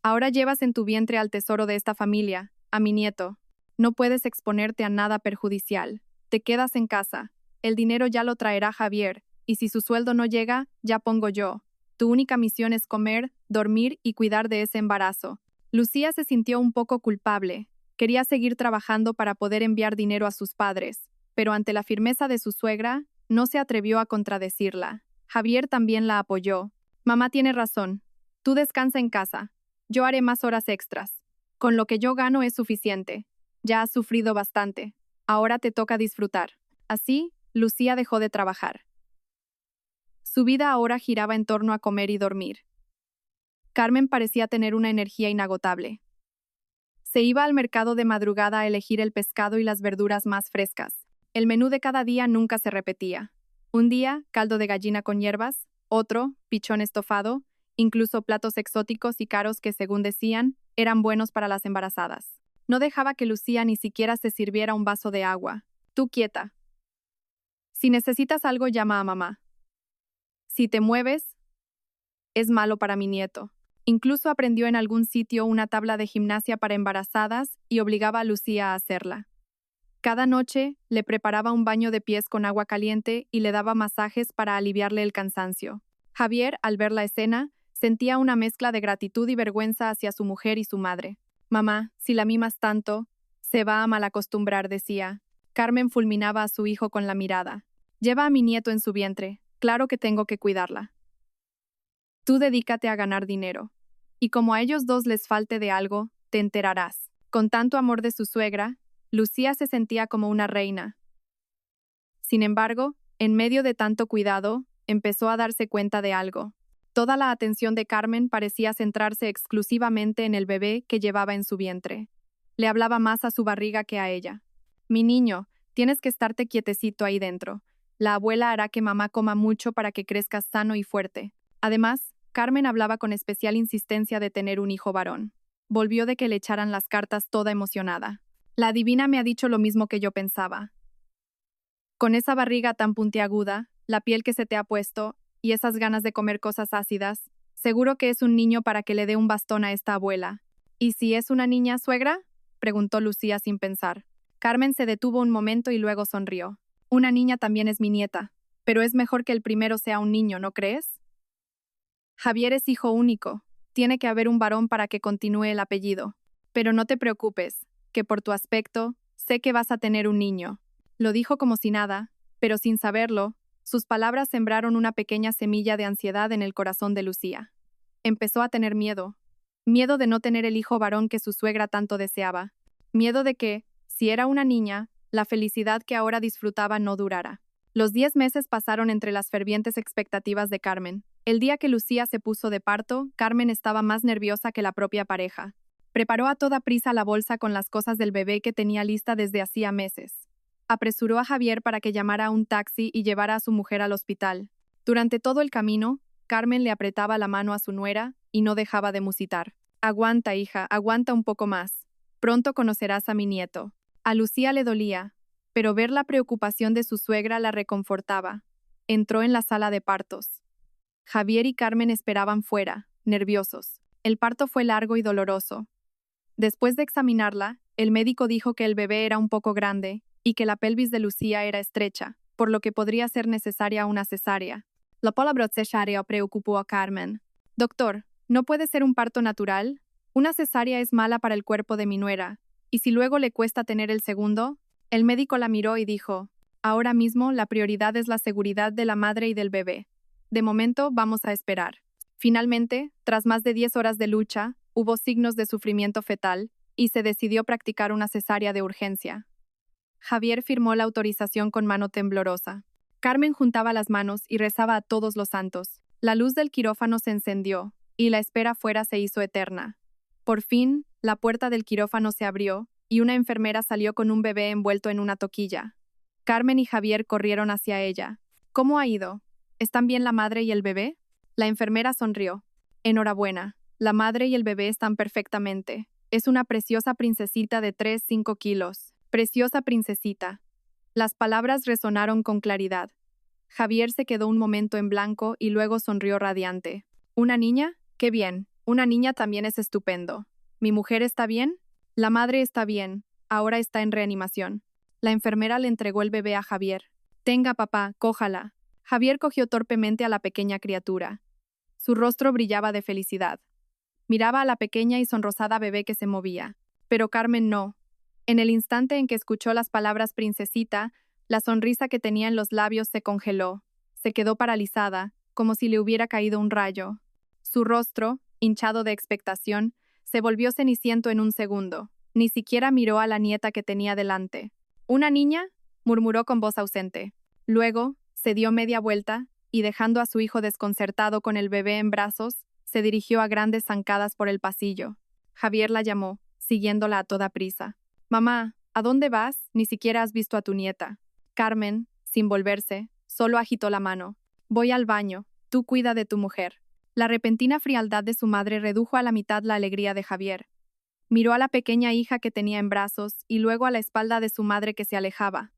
Ahora llevas en tu vientre al tesoro de esta familia, a mi nieto. No puedes exponerte a nada perjudicial. Te quedas en casa. El dinero ya lo traerá Javier, y si su sueldo no llega, ya pongo yo. Tu única misión es comer, dormir y cuidar de ese embarazo». Lucía se sintió un poco culpable. Quería seguir trabajando para poder enviar dinero a sus padres, pero ante la firmeza de su suegra, no se atrevió a contradecirla. Javier también la apoyó. «Mamá tiene razón. Tú descansa en casa. Yo haré más horas extras. Con lo que yo gano es suficiente. Ya has sufrido bastante. Ahora te toca disfrutar. Así, Lucía dejó de trabajar. Su vida ahora giraba en torno a comer y dormir. Carmen parecía tener una energía inagotable. Se iba al mercado de madrugada a elegir el pescado y las verduras más frescas. El menú de cada día nunca se repetía. Un día, caldo de gallina con hierbas, otro, pichón estofado, incluso platos exóticos y caros que, según decían, eran buenos para las embarazadas. No dejaba que Lucía ni siquiera se sirviera un vaso de agua. Tú quieta. Si necesitas algo, llama a mamá. Si te mueves, es malo para mi nieto. Incluso aprendió en algún sitio una tabla de gimnasia para embarazadas y obligaba a Lucía a hacerla. Cada noche le preparaba un baño de pies con agua caliente y le daba masajes para aliviarle el cansancio. Javier, al ver la escena, sentía una mezcla de gratitud y vergüenza hacia su mujer y su madre. Mamá, si la mimas tanto, se va a malacostumbrar, decía. Carmen fulminaba a su hijo con la mirada. Lleva a mi nieto en su vientre, claro que tengo que cuidarla. Tú dedícate a ganar dinero. Y como a ellos dos les falte de algo, te enterarás. Con tanto amor de su suegra, Lucía se sentía como una reina. Sin embargo, en medio de tanto cuidado, empezó a darse cuenta de algo. Toda la atención de Carmen parecía centrarse exclusivamente en el bebé que llevaba en su vientre. Le hablaba más a su barriga que a ella. Mi niño, tienes que estarte quietecito ahí dentro. La abuela hará que mamá coma mucho para que crezcas sano y fuerte. Además, Carmen hablaba con especial insistencia de tener un hijo varón. Volvió de que le echaran las cartas toda emocionada. La adivina me ha dicho lo mismo que yo pensaba. Con esa barriga tan puntiaguda, la piel que se te ha puesto, y esas ganas de comer cosas ácidas, seguro que es un niño para que le dé un bastón a esta abuela. ¿Y si es una niña, suegra?, preguntó Lucía sin pensar. Carmen se detuvo un momento y luego sonrió. Una niña también es mi nieta, pero es mejor que el primero sea un niño, ¿no crees? Javier es hijo único. Tiene que haber un varón para que continúe el apellido. Pero no te preocupes, que por tu aspecto, sé que vas a tener un niño. Lo dijo como si nada, pero sin saberlo, sus palabras sembraron una pequeña semilla de ansiedad en el corazón de Lucía. Empezó a tener miedo. Miedo de no tener el hijo varón que su suegra tanto deseaba. Miedo de que, si era una niña, la felicidad que ahora disfrutaba no durara. Los 10 meses pasaron entre las fervientes expectativas de Carmen. El día que Lucía se puso de parto, Carmen estaba más nerviosa que la propia pareja. Preparó a toda prisa la bolsa con las cosas del bebé que tenía lista desde hacía meses. Apresuró a Javier para que llamara a un taxi y llevara a su mujer al hospital. Durante todo el camino, Carmen le apretaba la mano a su nuera y no dejaba de musitar. Aguanta, hija, aguanta un poco más. Pronto conocerás a mi nieto. A Lucía le dolía, pero ver la preocupación de su suegra la reconfortaba. Entró en la sala de partos. Javier y Carmen esperaban fuera, nerviosos. El parto fue largo y doloroso. Después de examinarla, el médico dijo que el bebé era un poco grande y que la pelvis de Lucía era estrecha, por lo que podría ser necesaria una cesárea. La palabra cesárea preocupó a Carmen. Doctor, ¿no puede ser un parto natural? Una cesárea es mala para el cuerpo de mi nuera. ¿Y si luego le cuesta tener el segundo? El médico la miró y dijo, ahora mismo la prioridad es la seguridad de la madre y del bebé. De momento, vamos a esperar. Finalmente, tras más de 10 horas de lucha, hubo signos de sufrimiento fetal y se decidió practicar una cesárea de urgencia. Javier firmó la autorización con mano temblorosa. Carmen juntaba las manos y rezaba a todos los santos. La luz del quirófano se encendió y la espera fuera se hizo eterna. Por fin, la puerta del quirófano se abrió y una enfermera salió con un bebé envuelto en una toquilla. Carmen y Javier corrieron hacia ella. ¿Cómo ha ido? ¿Están bien la madre y el bebé? La enfermera sonrió. Enhorabuena, la madre y el bebé están perfectamente. Es una preciosa princesita de 3-5 kilos. Preciosa princesita. Las palabras resonaron con claridad. Javier se quedó un momento en blanco y luego sonrió radiante. ¿Una niña? ¡Qué bien! Una niña también es estupendo. ¿Mi mujer está bien? La madre está bien. Ahora está en reanimación. La enfermera le entregó el bebé a Javier. Tenga, papá, cójala. Javier cogió torpemente a la pequeña criatura. Su rostro brillaba de felicidad. Miraba a la pequeña y sonrosada bebé que se movía. Pero Carmen no. En el instante en que escuchó las palabras princesita, la sonrisa que tenía en los labios se congeló. Se quedó paralizada, como si le hubiera caído un rayo. Su rostro, hinchado de expectación, se volvió ceniciento en un segundo. Ni siquiera miró a la nieta que tenía delante. ¿Una niña?, murmuró con voz ausente. Luego, se dio media vuelta y dejando a su hijo desconcertado con el bebé en brazos, se dirigió a grandes zancadas por el pasillo. Javier la llamó, siguiéndola a toda prisa. «Mamá, ¿a dónde vas? Ni siquiera has visto a tu nieta». Carmen, sin volverse, solo agitó la mano. «Voy al baño, tú cuida de tu mujer». La repentina frialdad de su madre redujo a la mitad la alegría de Javier. Miró a la pequeña hija que tenía en brazos y luego a la espalda de su madre que se alejaba.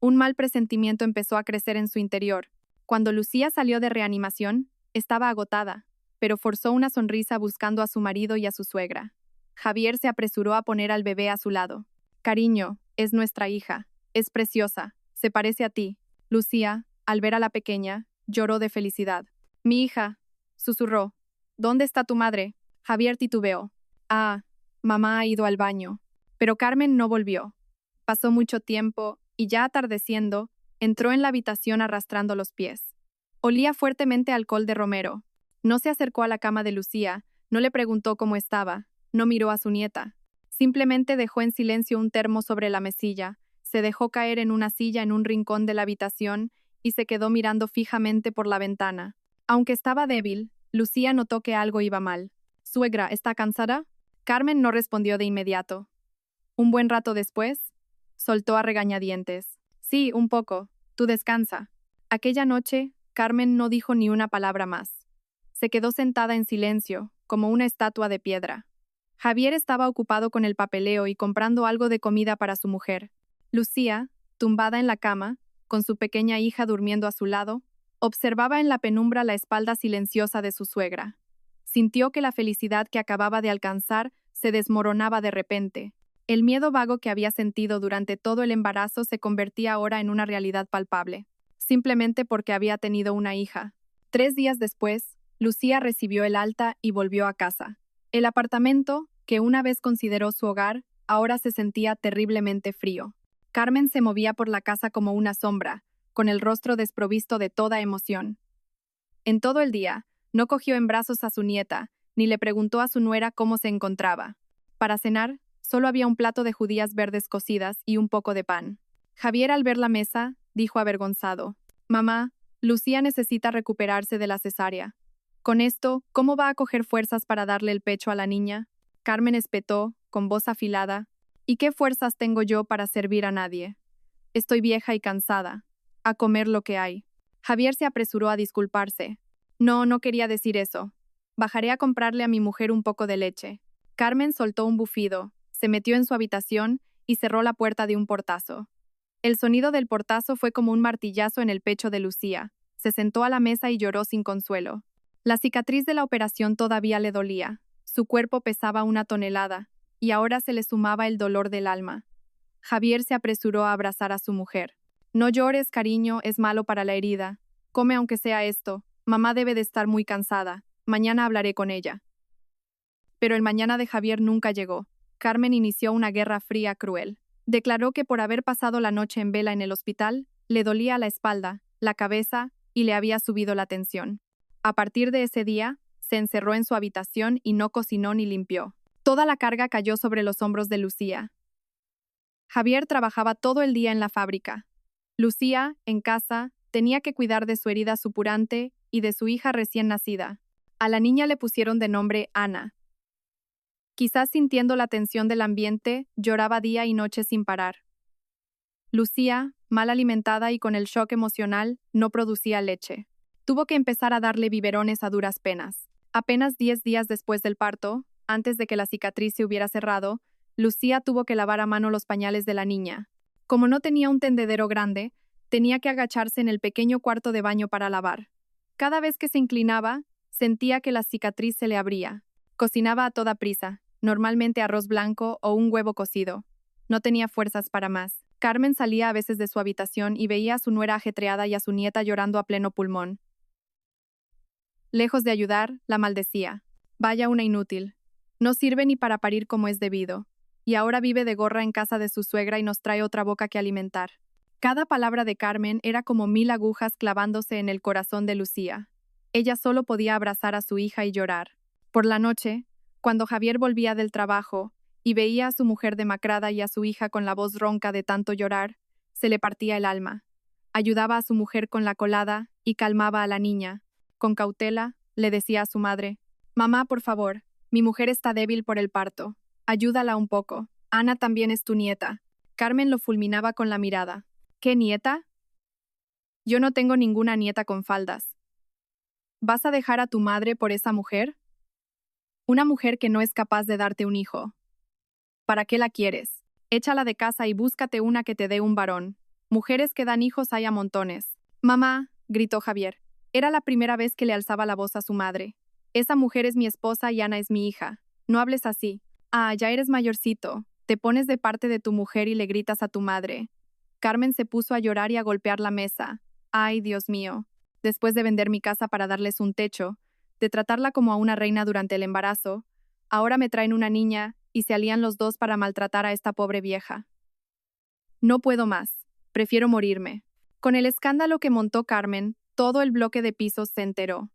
Un mal presentimiento empezó a crecer en su interior. Cuando Lucía salió de reanimación, estaba agotada, pero forzó una sonrisa buscando a su marido y a su suegra. Javier se apresuró a poner al bebé a su lado. «Cariño, es nuestra hija. Es preciosa. Se parece a ti». Lucía, al ver a la pequeña, lloró de felicidad. «Mi hija», susurró. «¿Dónde está tu madre?» Javier titubeó. «Ah, mamá ha ido al baño». Pero Carmen no volvió. Pasó mucho tiempo, y ya atardeciendo, entró en la habitación arrastrando los pies. Olía fuertemente a alcohol de romero. No se acercó a la cama de Lucía, no le preguntó cómo estaba, no miró a su nieta. Simplemente dejó en silencio un termo sobre la mesilla, se dejó caer en una silla en un rincón de la habitación y se quedó mirando fijamente por la ventana. Aunque estaba débil, Lucía notó que algo iba mal. «Suegra, ¿está cansada?» Carmen no respondió de inmediato. Un buen rato después, soltó a regañadientes. «Sí, un poco. Tú descansa». Aquella noche, Carmen no dijo ni una palabra más. Se quedó sentada en silencio, como una estatua de piedra. Javier estaba ocupado con el papeleo y comprando algo de comida para su mujer. Lucía, tumbada en la cama, con su pequeña hija durmiendo a su lado, observaba en la penumbra la espalda silenciosa de su suegra. Sintió que la felicidad que acababa de alcanzar se desmoronaba de repente. El miedo vago que había sentido durante todo el embarazo se convertía ahora en una realidad palpable, simplemente porque había tenido una hija. 3 días después, Lucía recibió el alta y volvió a casa. El apartamento, que una vez consideró su hogar, ahora se sentía terriblemente frío. Carmen se movía por la casa como una sombra, con el rostro desprovisto de toda emoción. En todo el día, no cogió en brazos a su nieta, ni le preguntó a su nuera cómo se encontraba. Para cenar, solo había un plato de judías verdes cocidas y un poco de pan. Javier, al ver la mesa, dijo avergonzado: «Mamá, Lucía necesita recuperarse de la cesárea. Con esto, ¿cómo va a coger fuerzas para darle el pecho a la niña?» Carmen espetó, con voz afilada: «¿Y qué fuerzas tengo yo para servir a nadie? Estoy vieja y cansada. A comer lo que hay». Javier se apresuró a disculparse. No quería decir eso. Bajaré a comprarle a mi mujer un poco de leche». Carmen soltó un bufido, se metió en su habitación y cerró la puerta de un portazo. El sonido del portazo fue como un martillazo en el pecho de Lucía. Se sentó a la mesa y lloró sin consuelo. La cicatriz de la operación todavía le dolía. Su cuerpo pesaba 1 tonelada, y ahora se le sumaba el dolor del alma. Javier se apresuró a abrazar a su mujer. «No llores, cariño, es malo para la herida. Come aunque sea esto. Mamá debe de estar muy cansada. Mañana hablaré con ella». Pero el mañana de Javier nunca llegó. Carmen inició una guerra fría cruel. Declaró que por haber pasado la noche en vela en el hospital, le dolía la espalda, la cabeza y le había subido la tensión. A partir de ese día, se encerró en su habitación y no cocinó ni limpió. Toda la carga cayó sobre los hombros de Lucía. Javier trabajaba todo el día en la fábrica. Lucía, en casa, tenía que cuidar de su herida supurante y de su hija recién nacida. A la niña le pusieron de nombre Ana. Quizás sintiendo la tensión del ambiente, lloraba día y noche sin parar. Lucía, mal alimentada y con el shock emocional, no producía leche. Tuvo que empezar a darle biberones a duras penas. Apenas 10 días después del parto, antes de que la cicatriz se hubiera cerrado, Lucía tuvo que lavar a mano los pañales de la niña. Como no tenía un tendedero grande, tenía que agacharse en el pequeño cuarto de baño para lavar. Cada vez que se inclinaba, sentía que la cicatriz se le abría. Cocinaba a toda prisa, normalmente arroz blanco o un huevo cocido. No tenía fuerzas para más. Carmen salía a veces de su habitación y veía a su nuera ajetreada y a su nieta llorando a pleno pulmón. Lejos de ayudar, la maldecía. «Vaya una inútil. No sirve ni para parir como es debido. Y ahora vive de gorra en casa de su suegra y nos trae otra boca que alimentar». Cada palabra de Carmen era como 1000 agujas clavándose en el corazón de Lucía. Ella solo podía abrazar a su hija y llorar. Por la noche, cuando Javier volvía del trabajo y veía a su mujer demacrada y a su hija con la voz ronca de tanto llorar, se le partía el alma. Ayudaba a su mujer con la colada y calmaba a la niña. Con cautela, le decía a su madre: «Mamá, por favor, mi mujer está débil por el parto. Ayúdala un poco. Ana también es tu nieta». Carmen lo fulminaba con la mirada. «¿Qué nieta? Yo no tengo ninguna nieta con faldas. ¿Vas a dejar a tu madre por esa mujer? Una mujer que no es capaz de darte un hijo. ¿Para qué la quieres? Échala de casa y búscate una que te dé un varón. Mujeres que dan hijos hay a montones». «Mamá», gritó Javier. Era la primera vez que le alzaba la voz a su madre. «Esa mujer es mi esposa y Ana es mi hija. No hables así. Ah, ya eres mayorcito. Te pones de parte de tu mujer y le gritas a tu madre». Carmen se puso a llorar y a golpear la mesa. «Ay, Dios mío. Después de vender mi casa para darles un techo, de tratarla como a una reina durante el embarazo, ahora me traen una niña y se alían los dos para maltratar a esta pobre vieja. No puedo más. Prefiero morirme». Con el escándalo que montó Carmen, todo el bloque de pisos se enteró.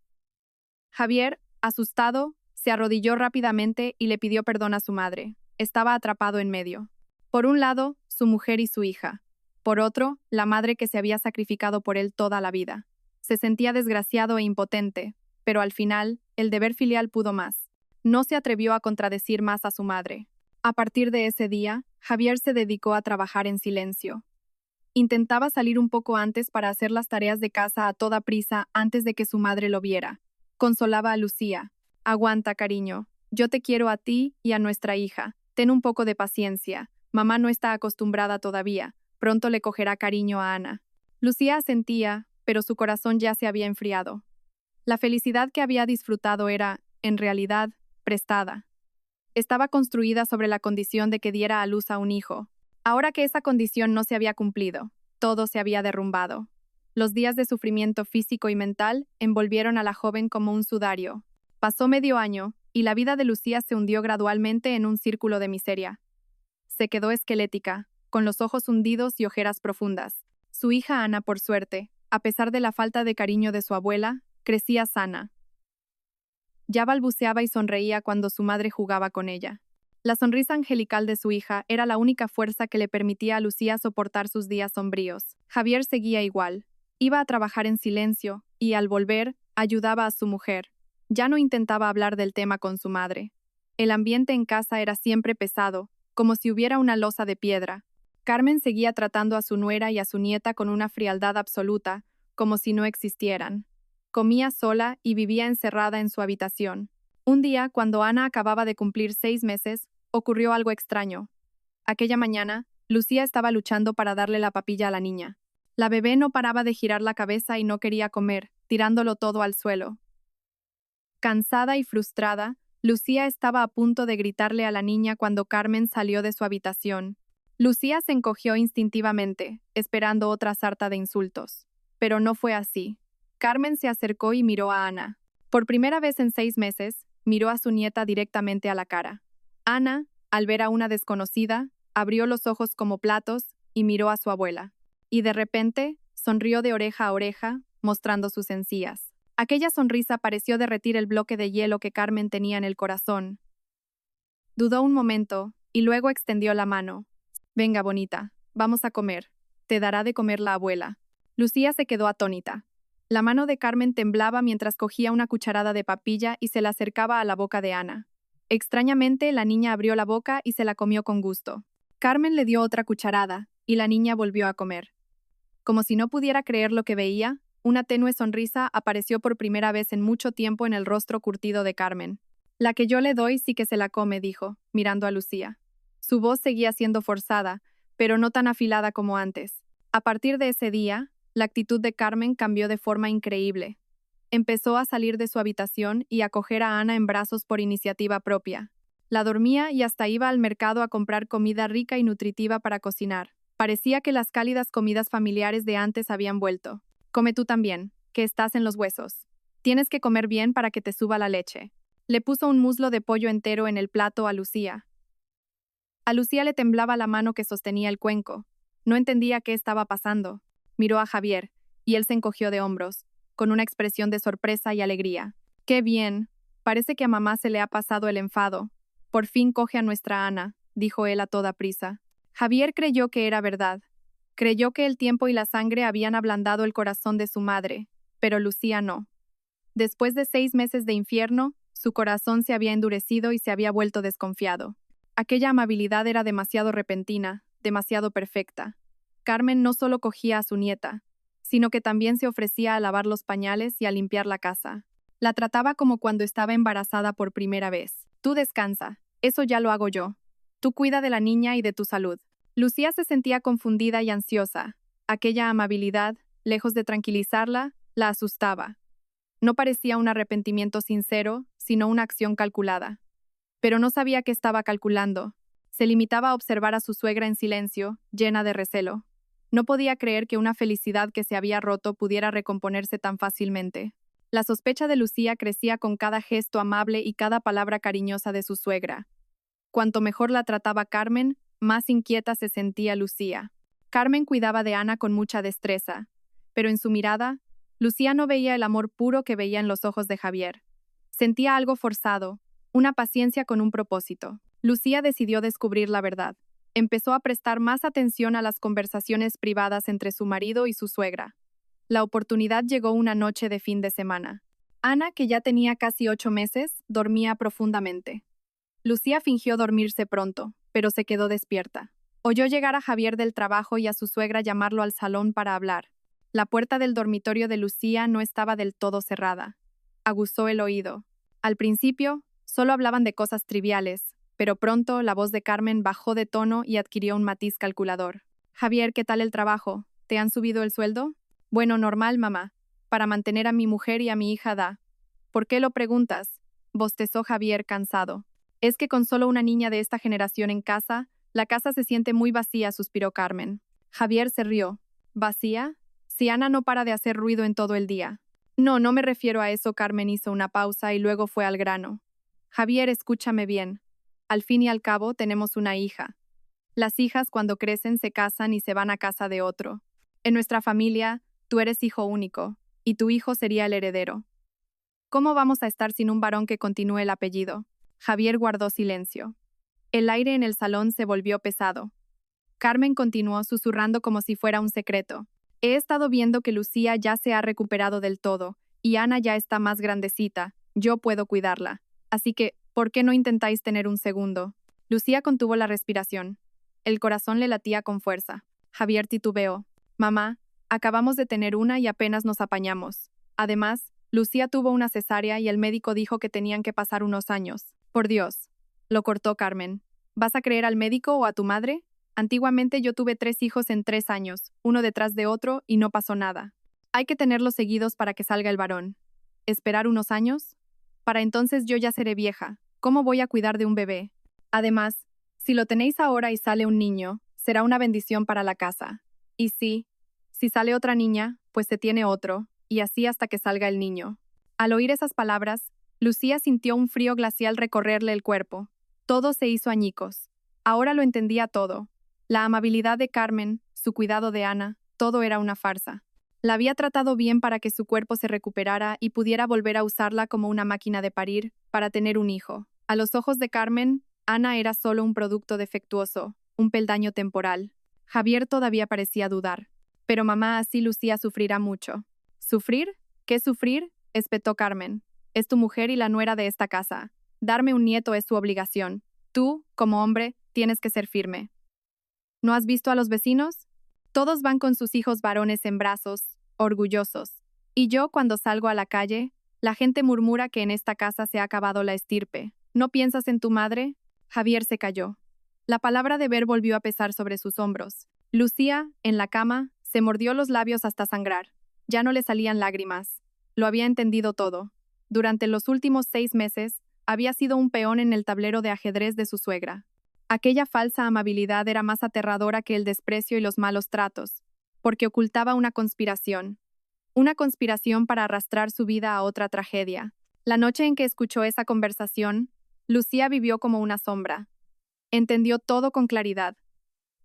Javier, asustado, se arrodilló rápidamente y le pidió perdón a su madre. Estaba atrapado en medio. Por un lado, su mujer y su hija. Por otro, la madre que se había sacrificado por él toda la vida. Se sentía desgraciado e impotente, pero al final, el deber filial pudo más. No se atrevió a contradecir más a su madre. A partir de ese día, Javier se dedicó a trabajar en silencio. Intentaba salir un poco antes para hacer las tareas de casa a toda prisa antes de que su madre lo viera. Consolaba a Lucía. «Aguanta, cariño. Yo te quiero a ti y a nuestra hija. Ten un poco de paciencia. Mamá no está acostumbrada todavía. Pronto le cogerá cariño a Ana». Lucía asentía, pero su corazón ya se había enfriado. La felicidad que había disfrutado era, en realidad, prestada. Estaba construida sobre la condición de que diera a luz a un hijo. Ahora que esa condición no se había cumplido, todo se había derrumbado. Los días de sufrimiento físico y mental envolvieron a la joven como un sudario. Pasó medio año, y la vida de Lucía se hundió gradualmente en un círculo de miseria. Se quedó esquelética, con los ojos hundidos y ojeras profundas. Su hija Ana, por suerte, a pesar de la falta de cariño de su abuela, crecía sana. Ya balbuceaba y sonreía cuando su madre jugaba con ella. La sonrisa angelical de su hija era la única fuerza que le permitía a Lucía soportar sus días sombríos. Javier seguía igual. Iba a trabajar en silencio, y al volver, ayudaba a su mujer. Ya no intentaba hablar del tema con su madre. El ambiente en casa era siempre pesado, como si hubiera una losa de piedra. Carmen seguía tratando a su nuera y a su nieta con una frialdad absoluta, como si no existieran. Comía sola y vivía encerrada en su habitación. Un día, cuando Ana acababa de cumplir 6 meses, ocurrió algo extraño. Aquella mañana, Lucía estaba luchando para darle la papilla a la niña. La bebé no paraba de girar la cabeza y no quería comer, tirándolo todo al suelo. Cansada y frustrada, Lucía estaba a punto de gritarle a la niña cuando Carmen salió de su habitación. Lucía se encogió instintivamente, esperando otra sarta de insultos. Pero no fue así. Carmen se acercó y miró a Ana. Por primera vez en 6 meses, miró a su nieta directamente a la cara. Ana, al ver a una desconocida, abrió los ojos como platos y miró a su abuela. Y de repente, sonrió de oreja a oreja, mostrando sus encías. Aquella sonrisa pareció derretir el bloque de hielo que Carmen tenía en el corazón. Dudó un momento, y luego extendió la mano. «Venga, bonita, vamos a comer. Te dará de comer la abuela». Lucía se quedó atónita. La mano de Carmen temblaba mientras cogía una cucharada de papilla y se la acercaba a la boca de Ana. Extrañamente, la niña abrió la boca y se la comió con gusto. Carmen le dio otra cucharada, y la niña volvió a comer. Como si no pudiera creer lo que veía, una tenue sonrisa apareció por primera vez en mucho tiempo en el rostro curtido de Carmen. «La que yo le doy sí que se la come», dijo, mirando a Lucía. Su voz seguía siendo forzada, pero no tan afilada como antes. A partir de ese día, la actitud de Carmen cambió de forma increíble. Empezó a salir de su habitación y a coger a Ana en brazos por iniciativa propia. La dormía y hasta iba al mercado a comprar comida rica y nutritiva para cocinar. Parecía que las cálidas comidas familiares de antes habían vuelto. «Come tú también, que estás en los huesos. Tienes que comer bien para que te suba la leche». Le puso un muslo de pollo entero en el plato a Lucía. A Lucía le temblaba la mano que sostenía el cuenco. No entendía qué estaba pasando. Miró a Javier, y él se encogió de hombros, con una expresión de sorpresa y alegría. «¡Qué bien! Parece que a mamá se le ha pasado el enfado. Por fin coge a nuestra Ana. dijo él a toda prisa. Javier creyó que era verdad. Creyó que el tiempo y la sangre habían ablandado el corazón de su madre, pero Lucía no. Después de 6 meses de infierno, su corazón se había endurecido y se había vuelto desconfiado. Aquella amabilidad era demasiado repentina, demasiado perfecta. Carmen no solo cogía a su nieta, sino que también se ofrecía a lavar los pañales y a limpiar la casa. La trataba como cuando estaba embarazada por primera vez. Tú descansa, eso ya lo hago yo. Tú cuida de la niña y de tu salud. Lucía se sentía confundida y ansiosa. Aquella amabilidad, lejos de tranquilizarla, la asustaba. No parecía un arrepentimiento sincero, sino una acción calculada. Pero no sabía qué estaba calculando. Se limitaba a observar a su suegra en silencio, llena de recelo. No podía creer que una felicidad que se había roto pudiera recomponerse tan fácilmente. La sospecha de Lucía crecía con cada gesto amable y cada palabra cariñosa de su suegra. Cuanto mejor la trataba Carmen, más inquieta se sentía Lucía. Carmen cuidaba de Ana con mucha destreza, pero en su mirada, Lucía no veía el amor puro que veía en los ojos de Javier. Sentía algo forzado, una paciencia con un propósito. Lucía decidió descubrir la verdad. Empezó a prestar más atención a las conversaciones privadas entre su marido y su suegra. La oportunidad llegó una noche de fin de semana. Ana, que ya tenía casi 8 meses, dormía profundamente. Lucía fingió dormirse pronto, pero se quedó despierta. Oyó llegar a Javier del trabajo y a su suegra llamarlo al salón para hablar. La puerta del dormitorio de Lucía no estaba del todo cerrada. Aguzó el oído. Al principio, solo hablaban de cosas triviales, pero pronto la voz de Carmen bajó de tono y adquirió un matiz calculador. Javier, ¿qué tal el trabajo? ¿Te han subido el sueldo? Bueno, normal, mamá. Para mantener a mi mujer y a mi hija da. ¿Por qué lo preguntas? Bostezó Javier cansado. Es que con solo una niña de esta generación en casa, la casa se siente muy vacía, suspiró Carmen. Javier se rió. ¿Vacía? Si Ana no para de hacer ruido en todo el día. No, no me refiero a eso. Carmen hizo una pausa y luego fue al grano. Javier, escúchame bien. Al fin y al cabo, tenemos una hija. Las hijas cuando crecen se casan y se van a casa de otro. En nuestra familia, tú eres hijo único, y tu hijo sería el heredero. ¿Cómo vamos a estar sin un varón que continúe el apellido? Javier guardó silencio. El aire en el salón se volvió pesado. Carmen continuó susurrando como si fuera un secreto. He estado viendo que Lucía ya se ha recuperado del todo, y Ana ya está más grandecita, yo puedo cuidarla. Así que, ¿por qué no intentáis tener un segundo? Lucía contuvo la respiración. El corazón le latía con fuerza. Javier titubeó. Mamá, acabamos de tener una y apenas nos apañamos. Además, Lucía tuvo una cesárea y el médico dijo que tenían que pasar unos años. Por Dios. Lo cortó Carmen. ¿Vas a creer al médico o a tu madre? Antiguamente yo tuve 3 hijos en 3 años, uno detrás de otro, y no pasó nada. Hay que tenerlos seguidos para que salga el varón. ¿Esperar unos años? Para entonces yo ya seré vieja. ¿Cómo voy a cuidar de un bebé? Además, si lo tenéis ahora y sale un niño, será una bendición para la casa. Y si sale otra niña, pues se tiene otro, y así hasta que salga el niño. Al oír esas palabras, Lucía sintió un frío glacial recorrerle el cuerpo. Todo se hizo añicos. Ahora lo entendía todo. La amabilidad de Carmen, su cuidado de Ana, todo era una farsa. La había tratado bien para que su cuerpo se recuperara y pudiera volver a usarla como una máquina de parir, para tener un hijo. A los ojos de Carmen, Ana era solo un producto defectuoso, un peldaño temporal. Javier todavía parecía dudar. Pero mamá, así Lucía sufrirá mucho. ¿Sufrir? ¿Qué sufrir? Espetó Carmen. Es tu mujer y la nuera de esta casa. Darme un nieto es su obligación. Tú, como hombre, tienes que ser firme. ¿No has visto a los vecinos? Todos van con sus hijos varones en brazos, orgullosos. Y yo, cuando salgo a la calle, la gente murmura que en esta casa se ha acabado la estirpe. ¿No piensas en tu madre? Javier se calló. La palabra deber volvió a pesar sobre sus hombros. Lucía, en la cama, se mordió los labios hasta sangrar. Ya no le salían lágrimas. Lo había entendido todo. Durante los últimos 6 meses, había sido un peón en el tablero de ajedrez de su suegra. Aquella falsa amabilidad era más aterradora que el desprecio y los malos tratos, porque ocultaba una conspiración para arrastrar su vida a otra tragedia. La noche en que escuchó esa conversación, Lucía vivió como una sombra. Entendió todo con claridad.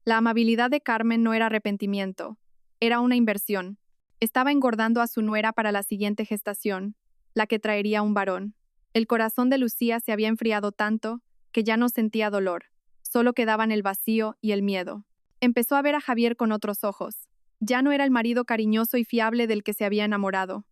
La amabilidad de Carmen no era arrepentimiento, era una inversión. Estaba engordando a su nuera para la siguiente gestación, la que traería un varón. El corazón de Lucía se había enfriado tanto que ya no sentía dolor, solo quedaban el vacío y el miedo. Empezó a ver a Javier con otros ojos. Ya no era el marido cariñoso y fiable del que se había enamorado.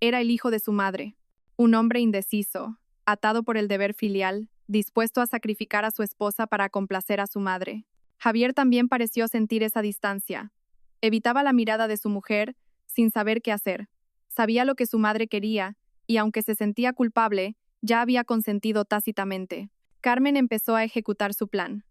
Era el hijo de su madre. Un hombre indeciso, atado por el deber filial, dispuesto a sacrificar a su esposa para complacer a su madre. Javier también pareció sentir esa distancia. Evitaba la mirada de su mujer, sin saber qué hacer. Sabía lo que su madre quería, y aunque se sentía culpable, ya había consentido tácitamente. Carmen empezó a ejecutar su plan.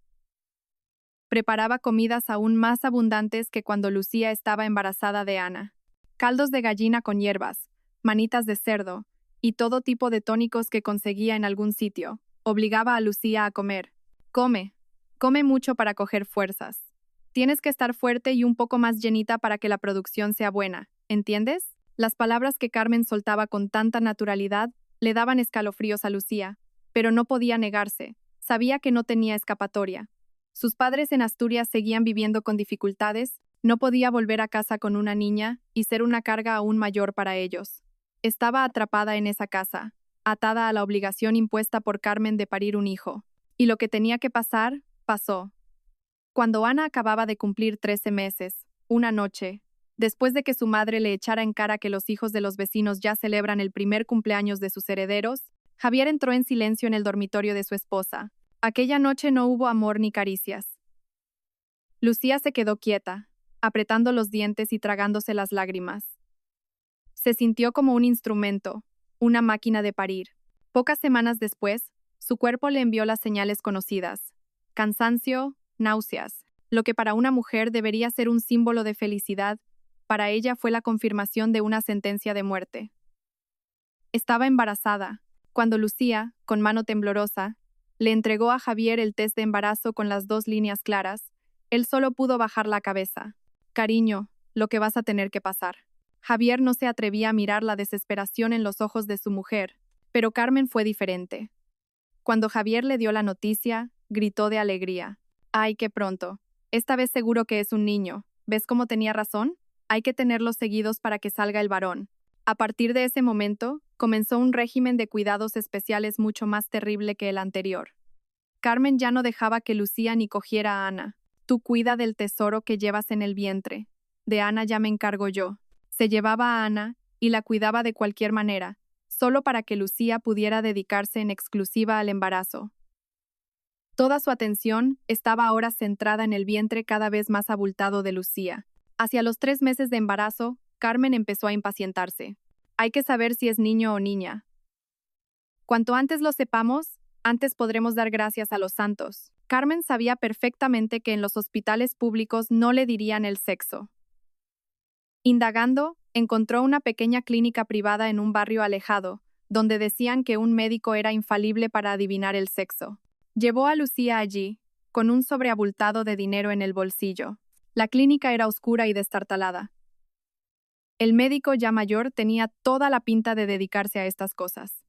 Preparaba comidas aún más abundantes que cuando Lucía estaba embarazada de Ana. Caldos de gallina con hierbas, manitas de cerdo, y todo tipo de tónicos que conseguía en algún sitio. Obligaba a Lucía a comer. Come. Come mucho para coger fuerzas. Tienes que estar fuerte y un poco más llenita para que la producción sea buena, ¿entiendes? Las palabras que Carmen soltaba con tanta naturalidad le daban escalofríos a Lucía, pero no podía negarse. Sabía que no tenía escapatoria. Sus padres en Asturias seguían viviendo con dificultades, no podía volver a casa con una niña y ser una carga aún mayor para ellos. Estaba atrapada en esa casa, atada a la obligación impuesta por Carmen de parir un hijo. Y lo que tenía que pasar, pasó. Cuando Ana acababa de cumplir 13 meses, una noche, después de que su madre le echara en cara que los hijos de los vecinos ya celebran el primer cumpleaños de sus herederos, Javier entró en silencio en el dormitorio de su esposa. Aquella noche no hubo amor ni caricias. Lucía se quedó quieta, apretando los dientes y tragándose las lágrimas. Se sintió como un instrumento, una máquina de parir. Pocas semanas después, su cuerpo le envió las señales conocidas: cansancio, náuseas. Lo que para una mujer debería ser un símbolo de felicidad, para ella fue la confirmación de una sentencia de muerte. Estaba embarazada, cuando Lucía, con mano temblorosa, le entregó a Javier el test de embarazo con las 2 líneas claras. Él solo pudo bajar la cabeza. Cariño, lo que vas a tener que pasar. Javier no se atrevía a mirar la desesperación en los ojos de su mujer, pero Carmen fue diferente. Cuando Javier le dio la noticia, gritó de alegría. ¡Ay, qué pronto! Esta vez seguro que es un niño. ¿Ves cómo tenía razón? Hay que tenerlos seguidos para que salga el varón. A partir de ese momento, comenzó un régimen de cuidados especiales mucho más terrible que el anterior. Carmen ya no dejaba que Lucía ni cogiera a Ana. Tú cuida del tesoro que llevas en el vientre. De Ana ya me encargo yo. Se llevaba a Ana y la cuidaba de cualquier manera, solo para que Lucía pudiera dedicarse en exclusiva al embarazo. Toda su atención estaba ahora centrada en el vientre cada vez más abultado de Lucía. Hacia los 3 meses de embarazo, Carmen empezó a impacientarse. Hay que saber si es niño o niña. Cuanto antes lo sepamos, antes podremos dar gracias a los santos. Carmen sabía perfectamente que en los hospitales públicos no le dirían el sexo. Indagando, encontró una pequeña clínica privada en un barrio alejado, donde decían que un médico era infalible para adivinar el sexo. Llevó a Lucía allí, con un sobreabultado de dinero en el bolsillo. La clínica era oscura y destartalada. El médico ya mayor tenía toda la pinta de dedicarse a estas cosas.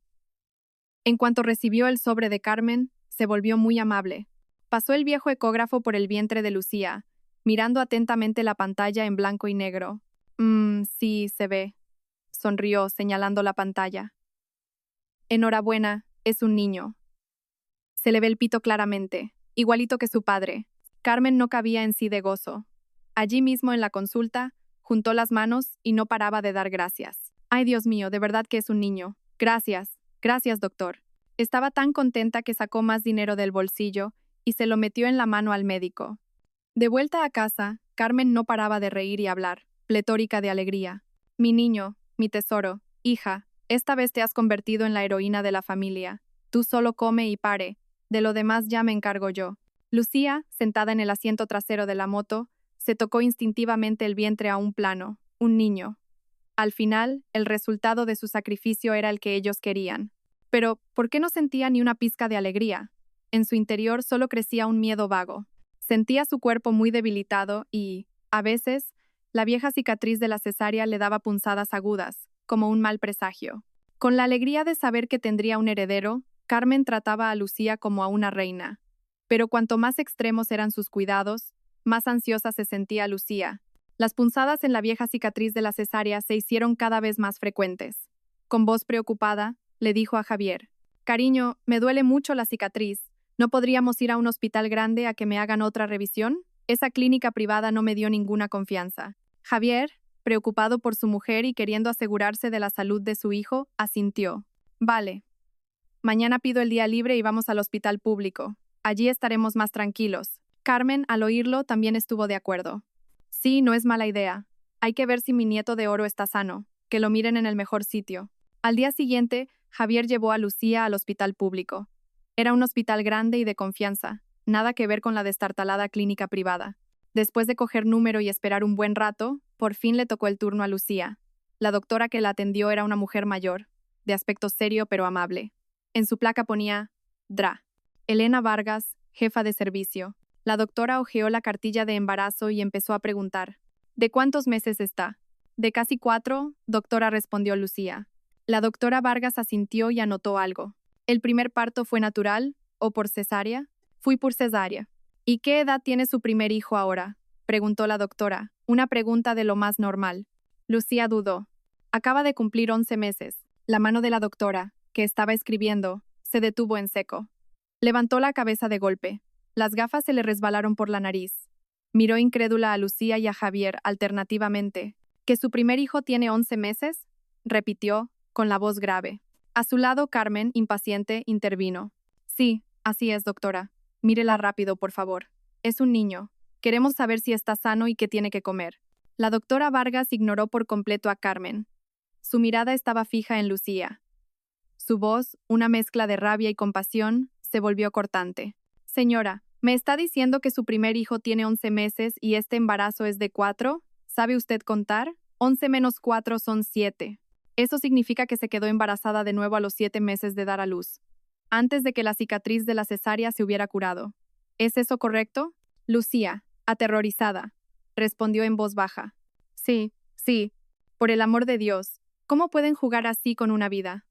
En cuanto recibió el sobre de Carmen, se volvió muy amable. Pasó el viejo ecógrafo por el vientre de Lucía, mirando atentamente la pantalla en blanco y negro. Sí, se ve. Sonrió, señalando la pantalla. Enhorabuena, es un niño. Se le ve el pito claramente, igualito que su padre. Carmen no cabía en sí de gozo. Allí mismo en la consulta, juntó las manos y no paraba de dar gracias. Ay, Dios mío, de verdad que es un niño. Gracias, gracias, doctor. Estaba tan contenta que sacó más dinero del bolsillo y se lo metió en la mano al médico. De vuelta a casa, Carmen no paraba de reír y hablar, pletórica de alegría. Mi niño, mi tesoro, hija, esta vez te has convertido en la heroína de la familia. Tú solo come y pare, de lo demás ya me encargo yo. Lucía, sentada en el asiento trasero de la moto, se tocó instintivamente el vientre a un plano, un niño. Al final, el resultado de su sacrificio era el que ellos querían. Pero, ¿por qué no sentía ni una pizca de alegría? En su interior solo crecía un miedo vago. Sentía su cuerpo muy debilitado y, a veces, la vieja cicatriz de la cesárea le daba punzadas agudas, como un mal presagio. Con la alegría de saber que tendría un heredero, Carmen trataba a Lucía como a una reina. Pero cuanto más extremos eran sus cuidados, más ansiosa se sentía Lucía. Las punzadas en la vieja cicatriz de la cesárea se hicieron cada vez más frecuentes. Con voz preocupada, le dijo a Javier: «Cariño, me duele mucho la cicatriz. ¿No podríamos ir a un hospital grande a que me hagan otra revisión? Esa clínica privada no me dio ninguna confianza. Javier, preocupado por su mujer y queriendo asegurarse de la salud de su hijo, asintió. Vale. Mañana pido el día libre y vamos al hospital público. Allí estaremos más tranquilos. Carmen, al oírlo, también estuvo de acuerdo. Sí, no es mala idea. Hay que ver si mi nieto de oro está sano, que lo miren en el mejor sitio. Al día siguiente, Javier llevó a Lucía al hospital público. Era un hospital grande y de confianza, nada que ver con la destartalada clínica privada. Después de coger número y esperar un buen rato, por fin le tocó el turno a Lucía. La doctora que la atendió era una mujer mayor, de aspecto serio pero amable. En su placa ponía DRA. Elena Vargas, jefa de servicio. La doctora hojeó la cartilla de embarazo y empezó a preguntar. ¿De cuántos meses está? De casi 4, doctora, respondió Lucía. La doctora Vargas asintió y anotó algo. ¿El primer parto fue natural o por cesárea? Fui por cesárea. ¿Y qué edad tiene su primer hijo ahora? Preguntó la doctora, una pregunta de lo más normal. Lucía dudó. Acaba de cumplir 11 meses. La mano de la doctora, que estaba escribiendo, se detuvo en seco. Levantó la cabeza de golpe. Las gafas se le resbalaron por la nariz. Miró incrédula a Lucía y a Javier alternativamente. ¿Que su primer hijo tiene 11 meses? Repitió, con la voz grave. A su lado, Carmen, impaciente, intervino. Sí, así es, doctora. Mírela rápido, por favor. Es un niño. Queremos saber si está sano y qué tiene que comer. La doctora Vargas ignoró por completo a Carmen. Su mirada estaba fija en Lucía. Su voz, una mezcla de rabia y compasión, se volvió cortante. Señora, ¿me está diciendo que su primer hijo tiene 11 meses y este embarazo es de 4? ¿Sabe usted contar? 11 menos 4 son 7. Eso significa que se quedó embarazada de nuevo a los 7 meses de dar a luz, antes de que la cicatriz de la cesárea se hubiera curado. ¿Es eso correcto? Lucía, aterrorizada, respondió en voz baja. Sí, sí. Por el amor de Dios, ¿cómo pueden jugar así con una vida?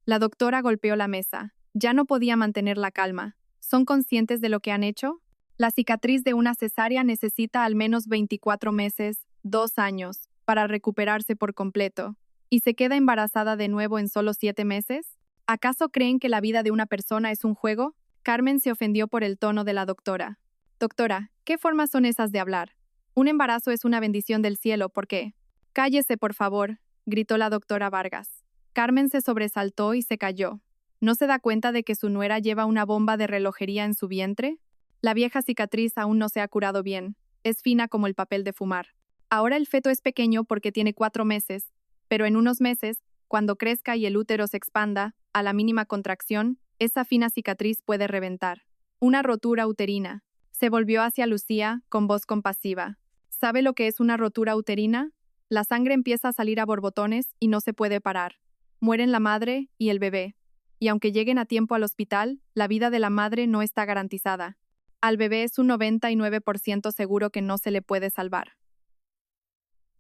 La doctora golpeó la mesa. Ya no podía mantener la calma. ¿Son conscientes de lo que han hecho? La cicatriz de una cesárea necesita al menos 24 meses, 2 años, para recuperarse por completo. ¿Y se queda embarazada de nuevo en solo 7 meses? ¿Acaso creen que la vida de una persona es un juego? Carmen se ofendió por el tono de la doctora. Doctora, ¿qué formas son esas de hablar? Un embarazo es una bendición del cielo, ¿por qué? Cállese, por favor, gritó la doctora Vargas. Carmen se sobresaltó y se calló. ¿No se da cuenta de que su nuera lleva una bomba de relojería en su vientre? La vieja cicatriz aún no se ha curado bien. Es fina como el papel de fumar. Ahora el feto es pequeño porque tiene 4 meses, pero en unos meses, cuando crezca y el útero se expanda, a la mínima contracción, esa fina cicatriz puede reventar. Una rotura uterina. Se volvió hacia Lucía, con voz compasiva. ¿Sabe lo que es una rotura uterina? La sangre empieza a salir a borbotones y no se puede parar. Mueren la madre y el bebé. Y aunque lleguen a tiempo al hospital, la vida de la madre no está garantizada. Al bebé es un 99% seguro que no se le puede salvar.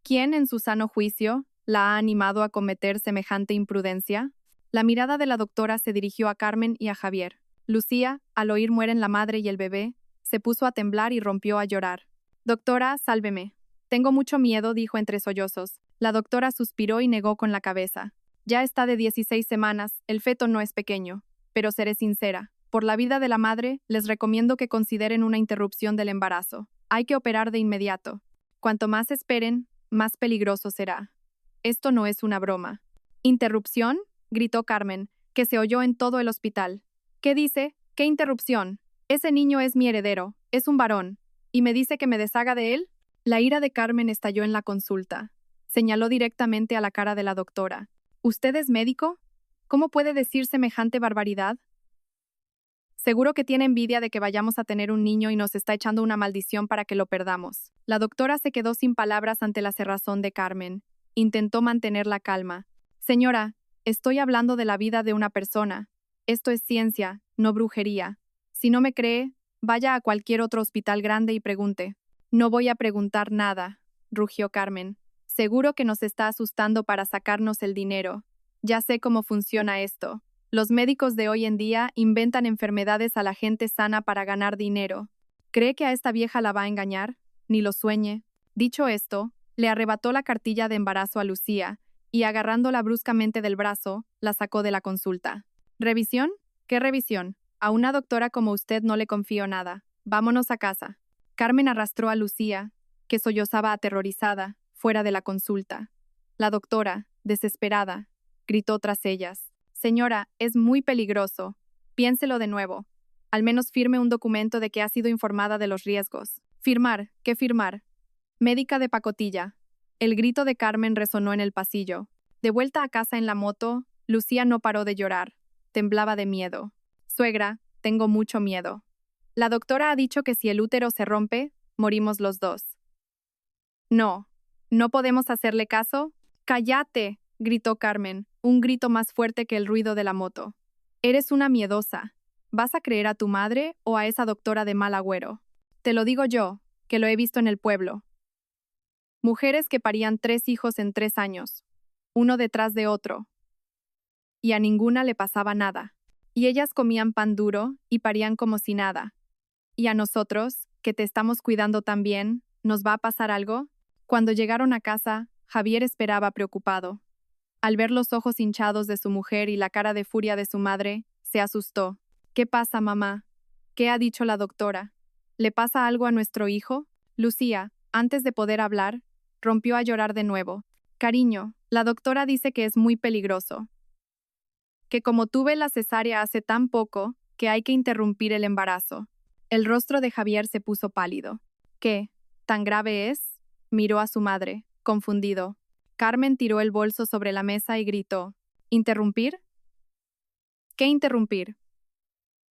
¿Quién, en su sano juicio, la ha animado a cometer semejante imprudencia? La mirada de la doctora se dirigió a Carmen y a Javier. Lucía, al oír mueren la madre y el bebé, se puso a temblar y rompió a llorar. Doctora, sálveme. Tengo mucho miedo, dijo entre sollozos. La doctora suspiró y negó con la cabeza. Ya está de 16 semanas, el feto no es pequeño. Pero seré sincera. Por la vida de la madre, les recomiendo que consideren una interrupción del embarazo. Hay que operar de inmediato. Cuanto más esperen, más peligroso será. Esto no es una broma. ¿Interrupción? Gritó Carmen, que se oyó en todo el hospital. ¿Qué dice? ¿Qué interrupción? Ese niño es mi heredero, es un varón. ¿Y me dice que me deshaga de él? La ira de Carmen estalló en la consulta. Señaló directamente a la cara de la doctora. ¿Usted es médico? ¿Cómo puede decir semejante barbaridad? Seguro que tiene envidia de que vayamos a tener un niño y nos está echando una maldición para que lo perdamos. La doctora se quedó sin palabras ante la cerrazón de Carmen. Intentó mantener la calma. Señora, estoy hablando de la vida de una persona. Esto es ciencia, no brujería. Si no me cree, vaya a cualquier otro hospital grande y pregunte. No voy a preguntar nada, rugió Carmen. Seguro que nos está asustando para sacarnos el dinero. Ya sé cómo funciona esto. Los médicos de hoy en día inventan enfermedades a la gente sana para ganar dinero. ¿Cree que a esta vieja la va a engañar? Ni lo sueñe. Dicho esto, le arrebató la cartilla de embarazo a Lucía y, agarrándola bruscamente del brazo, la sacó de la consulta. ¿Revisión? ¿Qué revisión? A una doctora como usted no le confío nada. Vámonos a casa. Carmen arrastró a Lucía, que sollozaba aterrorizada, fuera de la consulta. La doctora, desesperada, gritó tras ellas. Señora, es muy peligroso. Piénselo de nuevo. Al menos firme un documento de que ha sido informada de los riesgos. Firmar, ¿qué firmar? Médica de pacotilla. El grito de Carmen resonó en el pasillo. De vuelta a casa en la moto, Lucía no paró de llorar. Temblaba de miedo. Suegra, tengo mucho miedo. La doctora ha dicho que si el útero se rompe, morimos los dos. No, ¿no podemos hacerle caso? ¡Cállate!, gritó Carmen, un grito más fuerte que el ruido de la moto. Eres una miedosa. ¿Vas a creer a tu madre o a esa doctora de mal agüero? Te lo digo yo, que lo he visto en el pueblo. Mujeres que parían 3 hijos en 3 años, uno detrás de otro. Y a ninguna le pasaba nada. Y ellas comían pan duro y parían como si nada. ¿Y a nosotros, que te estamos cuidando tan bien, nos va a pasar algo? Cuando llegaron a casa, Javier esperaba preocupado. Al ver los ojos hinchados de su mujer y la cara de furia de su madre, se asustó. ¿Qué pasa, mamá? ¿Qué ha dicho la doctora? ¿Le pasa algo a nuestro hijo? Lucía, antes de poder hablar, rompió a llorar de nuevo. Cariño, la doctora dice que es muy peligroso. Que como tuve la cesárea hace tan poco, que hay que interrumpir el embarazo. El rostro de Javier se puso pálido. ¿Qué? ¿Tan grave es? Miró a su madre, confundido. Carmen tiró el bolso sobre la mesa y gritó. ¿Interrumpir? ¿Qué interrumpir?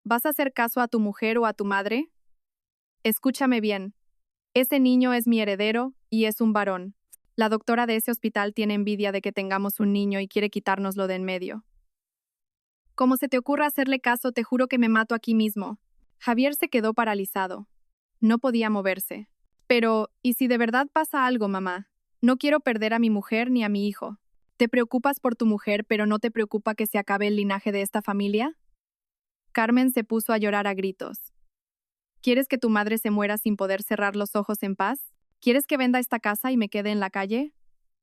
¿Vas a hacer caso a tu mujer o a tu madre? Escúchame bien. Ese niño es mi heredero y es un varón. La doctora de ese hospital tiene envidia de que tengamos un niño y quiere quitárnoslo de en medio. Como se te ocurra hacerle caso, te juro que me mato aquí mismo. Javier se quedó paralizado. No podía moverse. Pero, ¿y si de verdad pasa algo, mamá? No quiero perder a mi mujer ni a mi hijo. ¿Te preocupas por tu mujer, pero no te preocupa que se acabe el linaje de esta familia? Carmen se puso a llorar a gritos. ¿Quieres que tu madre se muera sin poder cerrar los ojos en paz? ¿Quieres que venda esta casa y me quede en la calle?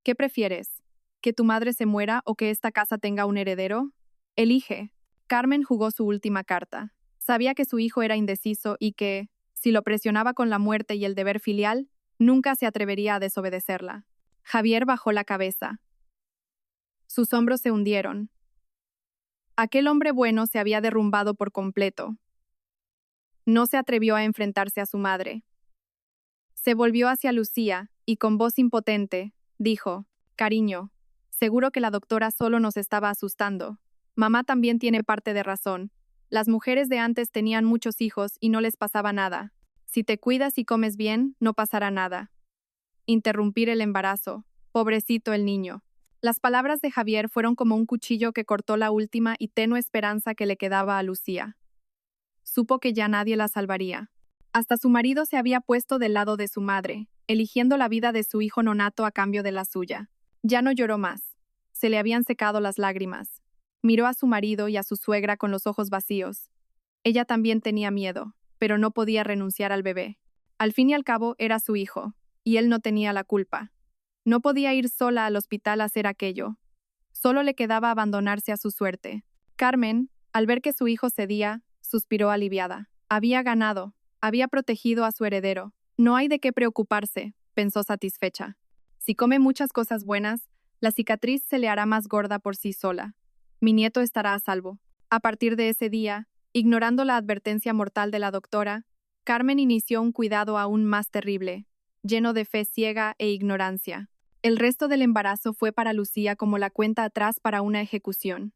¿Qué prefieres? ¿Que tu madre se muera o que esta casa tenga un heredero? Elige. Carmen jugó su última carta. Sabía que su hijo era indeciso y que, si lo presionaba con la muerte y el deber filial, nunca se atrevería a desobedecerla. Javier bajó la cabeza. Sus hombros se hundieron. Aquel hombre bueno se había derrumbado por completo. No se atrevió a enfrentarse a su madre. Se volvió hacia Lucía y con voz impotente, dijo, «Cariño, seguro que la doctora solo nos estaba asustando. Mamá también tiene parte de razón. Las mujeres de antes tenían muchos hijos y no les pasaba nada. Si te cuidas y comes bien, no pasará nada. Interrumpir el embarazo. Pobrecito el niño». Las palabras de Javier fueron como un cuchillo que cortó la última y tenue esperanza que le quedaba a Lucía. Supo que ya nadie la salvaría. Hasta su marido se había puesto del lado de su madre, eligiendo la vida de su hijo nonato a cambio de la suya. Ya no lloró más. Se le habían secado las lágrimas. Miró a su marido y a su suegra con los ojos vacíos. Ella también tenía miedo, pero no podía renunciar al bebé. Al fin y al cabo era su hijo, y él no tenía la culpa. No podía ir sola al hospital a hacer aquello. Solo le quedaba abandonarse a su suerte. Carmen, al ver que su hijo cedía, suspiró aliviada. Había ganado, había protegido a su heredero. No hay de qué preocuparse, pensó satisfecha. Si come muchas cosas buenas, la cicatriz se le hará más gorda por sí sola. Mi nieto estará a salvo. A partir de ese día, ignorando la advertencia mortal de la doctora, Carmen inició un cuidado aún más terrible, lleno de fe ciega e ignorancia. El resto del embarazo fue para Lucía como la cuenta atrás para una ejecución.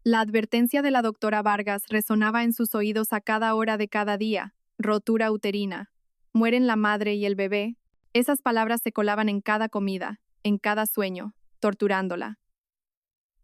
La advertencia de la doctora Vargas resonaba en sus oídos a cada hora de cada día: rotura uterina, mueren la madre y el bebé. Esas palabras se colaban en cada comida, en cada sueño, torturándola.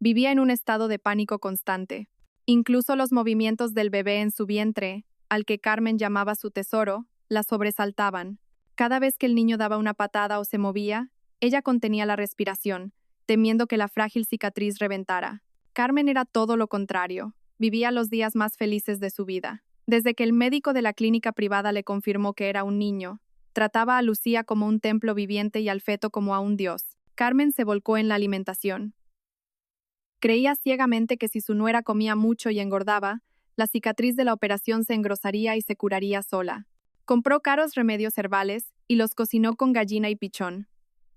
Vivía en un estado de pánico constante. Incluso los movimientos del bebé en su vientre, al que Carmen llamaba su tesoro, la sobresaltaban. Cada vez que el niño daba una patada o se movía, ella contenía la respiración, temiendo que la frágil cicatriz reventara. Carmen era todo lo contrario. Vivía los días más felices de su vida. Desde que el médico de la clínica privada le confirmó que era un niño, trataba a Lucía como un templo viviente y al feto como a un dios. Carmen se volcó en la alimentación. Creía ciegamente que si su nuera comía mucho y engordaba, La cicatriz de la operación se engrosaría y se curaría sola. Compró caros remedios herbales y los cocinó con gallina y pichón.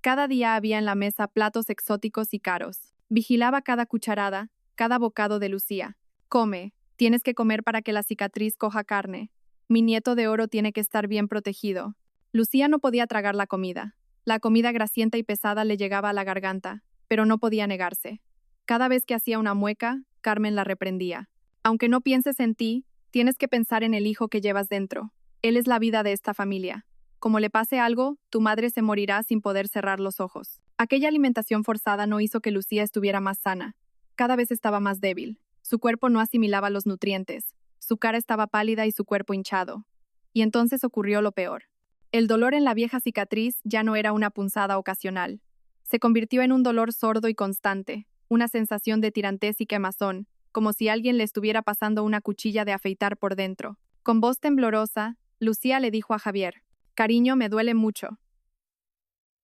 Cada día había en la mesa platos exóticos y caros. Vigilaba cada cucharada, cada bocado de Lucía. Come, tienes que comer para que la cicatriz coja carne. Mi nieto de oro tiene que estar bien protegido. Lucía no podía tragar la comida. La comida grasienta y pesada le llegaba a la garganta, pero no podía negarse. Cada vez que hacía una mueca, Carmen la reprendía. Aunque no pienses en ti, tienes que pensar en el hijo que llevas dentro. Él es la vida de esta familia. Como le pase algo, tu madre se morirá sin poder cerrar los ojos. Aquella alimentación forzada no hizo que Lucía estuviera más sana. Cada vez estaba más débil. Su cuerpo no asimilaba los nutrientes. Su cara estaba pálida y su cuerpo hinchado. Y entonces ocurrió lo peor. El dolor en la vieja cicatriz ya no era una punzada ocasional. Se convirtió en un dolor sordo y constante, una sensación de tirantez y quemazón, como si alguien le estuviera pasando una cuchilla de afeitar por dentro. Con voz temblorosa, Lucía le dijo a Javier: «Cariño, me duele mucho.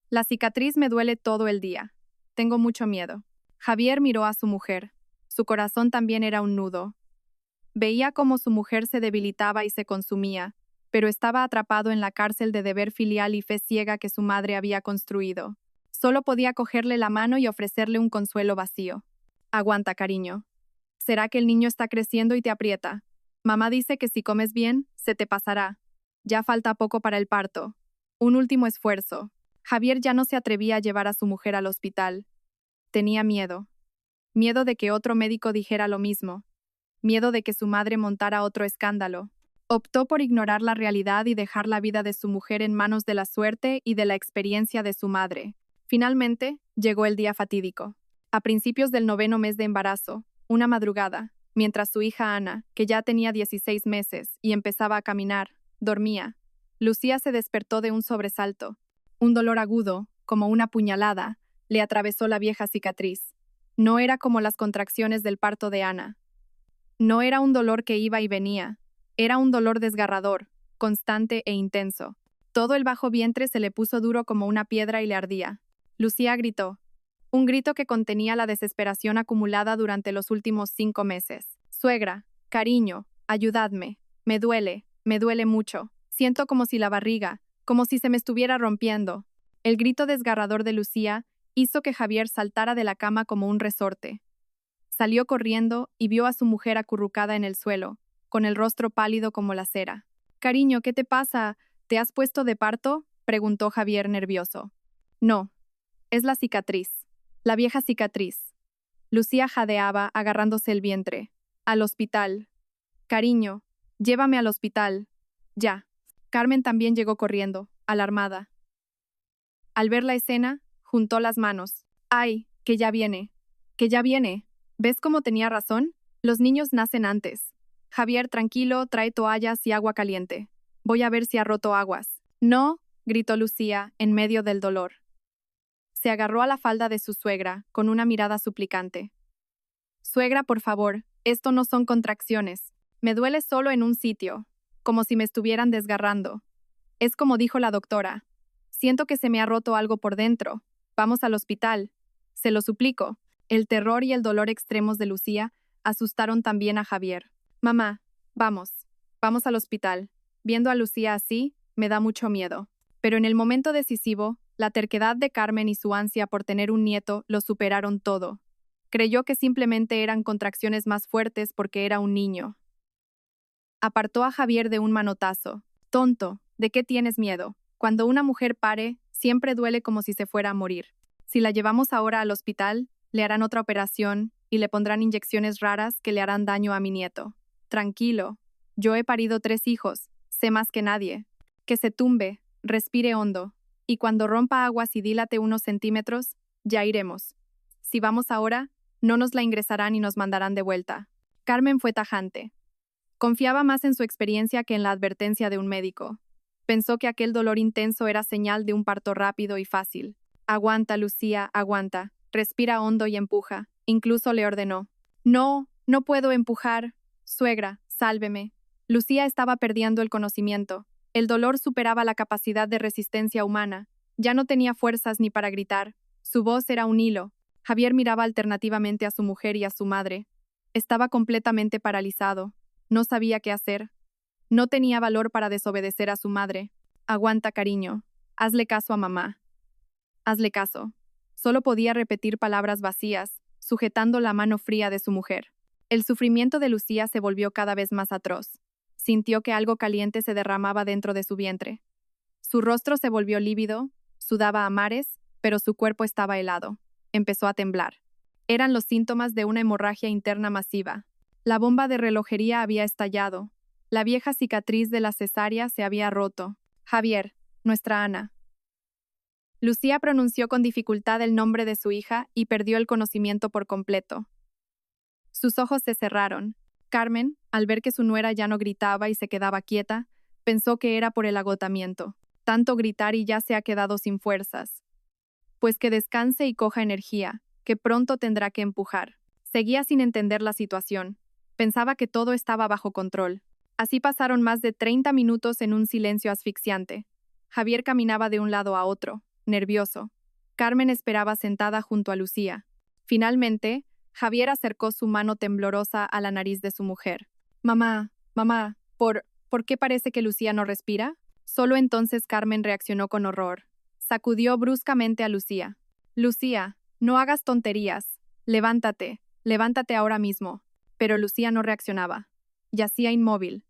La cicatriz me duele todo el día. Tengo mucho miedo». Javier miró a su mujer. Su corazón también era un nudo. Veía cómo su mujer se debilitaba y se consumía, pero estaba atrapado en la cárcel de deber filial y fe ciega que su madre había construido. Solo podía cogerle la mano y ofrecerle un consuelo vacío. «Aguanta, cariño. ¿Será que el niño está creciendo y te aprieta? Mamá dice que si comes bien, se te pasará. Ya falta poco para el parto. Un último esfuerzo». Javier ya no se atrevía a llevar a su mujer al hospital. Tenía miedo. Miedo de que otro médico dijera lo mismo. Miedo de que su madre montara otro escándalo. Optó por ignorar la realidad y dejar la vida de su mujer en manos de la suerte y de la experiencia de su madre. Finalmente, llegó el día fatídico. A principios del 9º mes de embarazo, una madrugada, mientras su hija Ana, que ya tenía 16 meses y empezaba a caminar, dormía, Lucía se despertó de un sobresalto. Un dolor agudo, como una puñalada, le atravesó la vieja cicatriz. No era como las contracciones del parto de Ana. No era un dolor que iba y venía. Era un dolor desgarrador, constante e intenso. Todo el bajo vientre se le puso duro como una piedra y le ardía. Lucía gritó. Un grito que contenía la desesperación acumulada durante los últimos 5 meses. «Suegra, cariño, ayudadme. Me duele mucho. Siento como si la barriga, como si se me estuviera rompiendo». El grito desgarrador de Lucía hizo que Javier saltara de la cama como un resorte. Salió corriendo y vio a su mujer acurrucada en el suelo, con el rostro pálido como la cera. «Cariño, ¿qué te pasa? ¿Te has puesto de parto?», preguntó Javier nervioso. «No, es la cicatriz. La vieja cicatriz». Lucía jadeaba, agarrándose el vientre. «Al hospital. Cariño, llévame al hospital. Ya». Carmen también llegó corriendo, alarmada. Al ver la escena, juntó las manos. «¡Ay, que ya viene! ¡Que ya viene! ¿Ves cómo tenía razón? Los niños nacen antes. Javier, tranquilo, trae toallas y agua caliente. Voy a ver si ha roto aguas». «No», gritó Lucía, en medio del dolor. Se agarró a la falda de su suegra, con una mirada suplicante. «Suegra, por favor, esto no son contracciones. Me duele solo en un sitio, como si me estuvieran desgarrando. Es como dijo la doctora. Siento que se me ha roto algo por dentro. Vamos al hospital. Se lo suplico». El terror y el dolor extremos de Lucía asustaron también a Javier. «Mamá, vamos al hospital». Viendo a Lucía así, me da mucho miedo. Pero en el momento decisivo, la terquedad de Carmen y su ansia por tener un nieto lo superaron todo. Creyó que simplemente eran contracciones más fuertes porque era un niño. Apartó a Javier de un manotazo. «Tonto, ¿de qué tienes miedo? Cuando una mujer pare, siempre duele como si se fuera a morir. Si la llevamos ahora al hospital, le harán otra operación y le pondrán inyecciones raras que le harán daño a mi nieto. Tranquilo, yo he parido 3 hijos, sé más que nadie. Que se tumbe, respire hondo, y cuando rompa aguas y dílate unos centímetros, ya iremos. Si vamos ahora, no nos la ingresarán y nos mandarán de vuelta». Carmen fue tajante. Confiaba más en su experiencia que en la advertencia de un médico. Pensó que aquel dolor intenso era señal de un parto rápido y fácil. «Aguanta, Lucía, aguanta. Respira hondo y empuja». Incluso le ordenó. «No, no puedo empujar. Suegra, sálveme». Lucía estaba perdiendo el conocimiento. El dolor superaba la capacidad de resistencia humana. Ya no tenía fuerzas ni para gritar. Su voz era un hilo. Javier miraba alternativamente a su mujer y a su madre. Estaba completamente paralizado. No sabía qué hacer. No tenía valor para desobedecer a su madre. Aguanta, cariño. Hazle caso a mamá. Hazle caso. Solo podía repetir palabras vacías, sujetando la mano fría de su mujer. El sufrimiento de Lucía se volvió cada vez más atroz. Sintió que algo caliente se derramaba dentro de su vientre. Su rostro se volvió lívido, sudaba a mares, pero su cuerpo estaba helado. Empezó a temblar. Eran los síntomas de una hemorragia interna masiva. La bomba de relojería había estallado. La vieja cicatriz de la cesárea se había roto. Javier, nuestra Ana. Lucía pronunció con dificultad el nombre de su hija y perdió el conocimiento por completo. Sus ojos se cerraron. Carmen, al ver que su nuera ya no gritaba y se quedaba quieta, pensó que era por el agotamiento. Tanto gritar y ya se ha quedado sin fuerzas. Pues que descanse y coja energía, que pronto tendrá que empujar. Seguía sin entender la situación. Pensaba que todo estaba bajo control. Así pasaron más de 30 minutos en un silencio asfixiante. Javier caminaba de un lado a otro, nervioso. Carmen esperaba sentada junto a Lucía. Finalmente, Javier acercó su mano temblorosa a la nariz de su mujer. Mamá, mamá, ¿por qué parece que Lucía no respira? Solo entonces Carmen reaccionó con horror. Sacudió bruscamente a Lucía. Lucía, no hagas tonterías. Levántate, levántate ahora mismo. Pero Lucía no reaccionaba. Yacía inmóvil.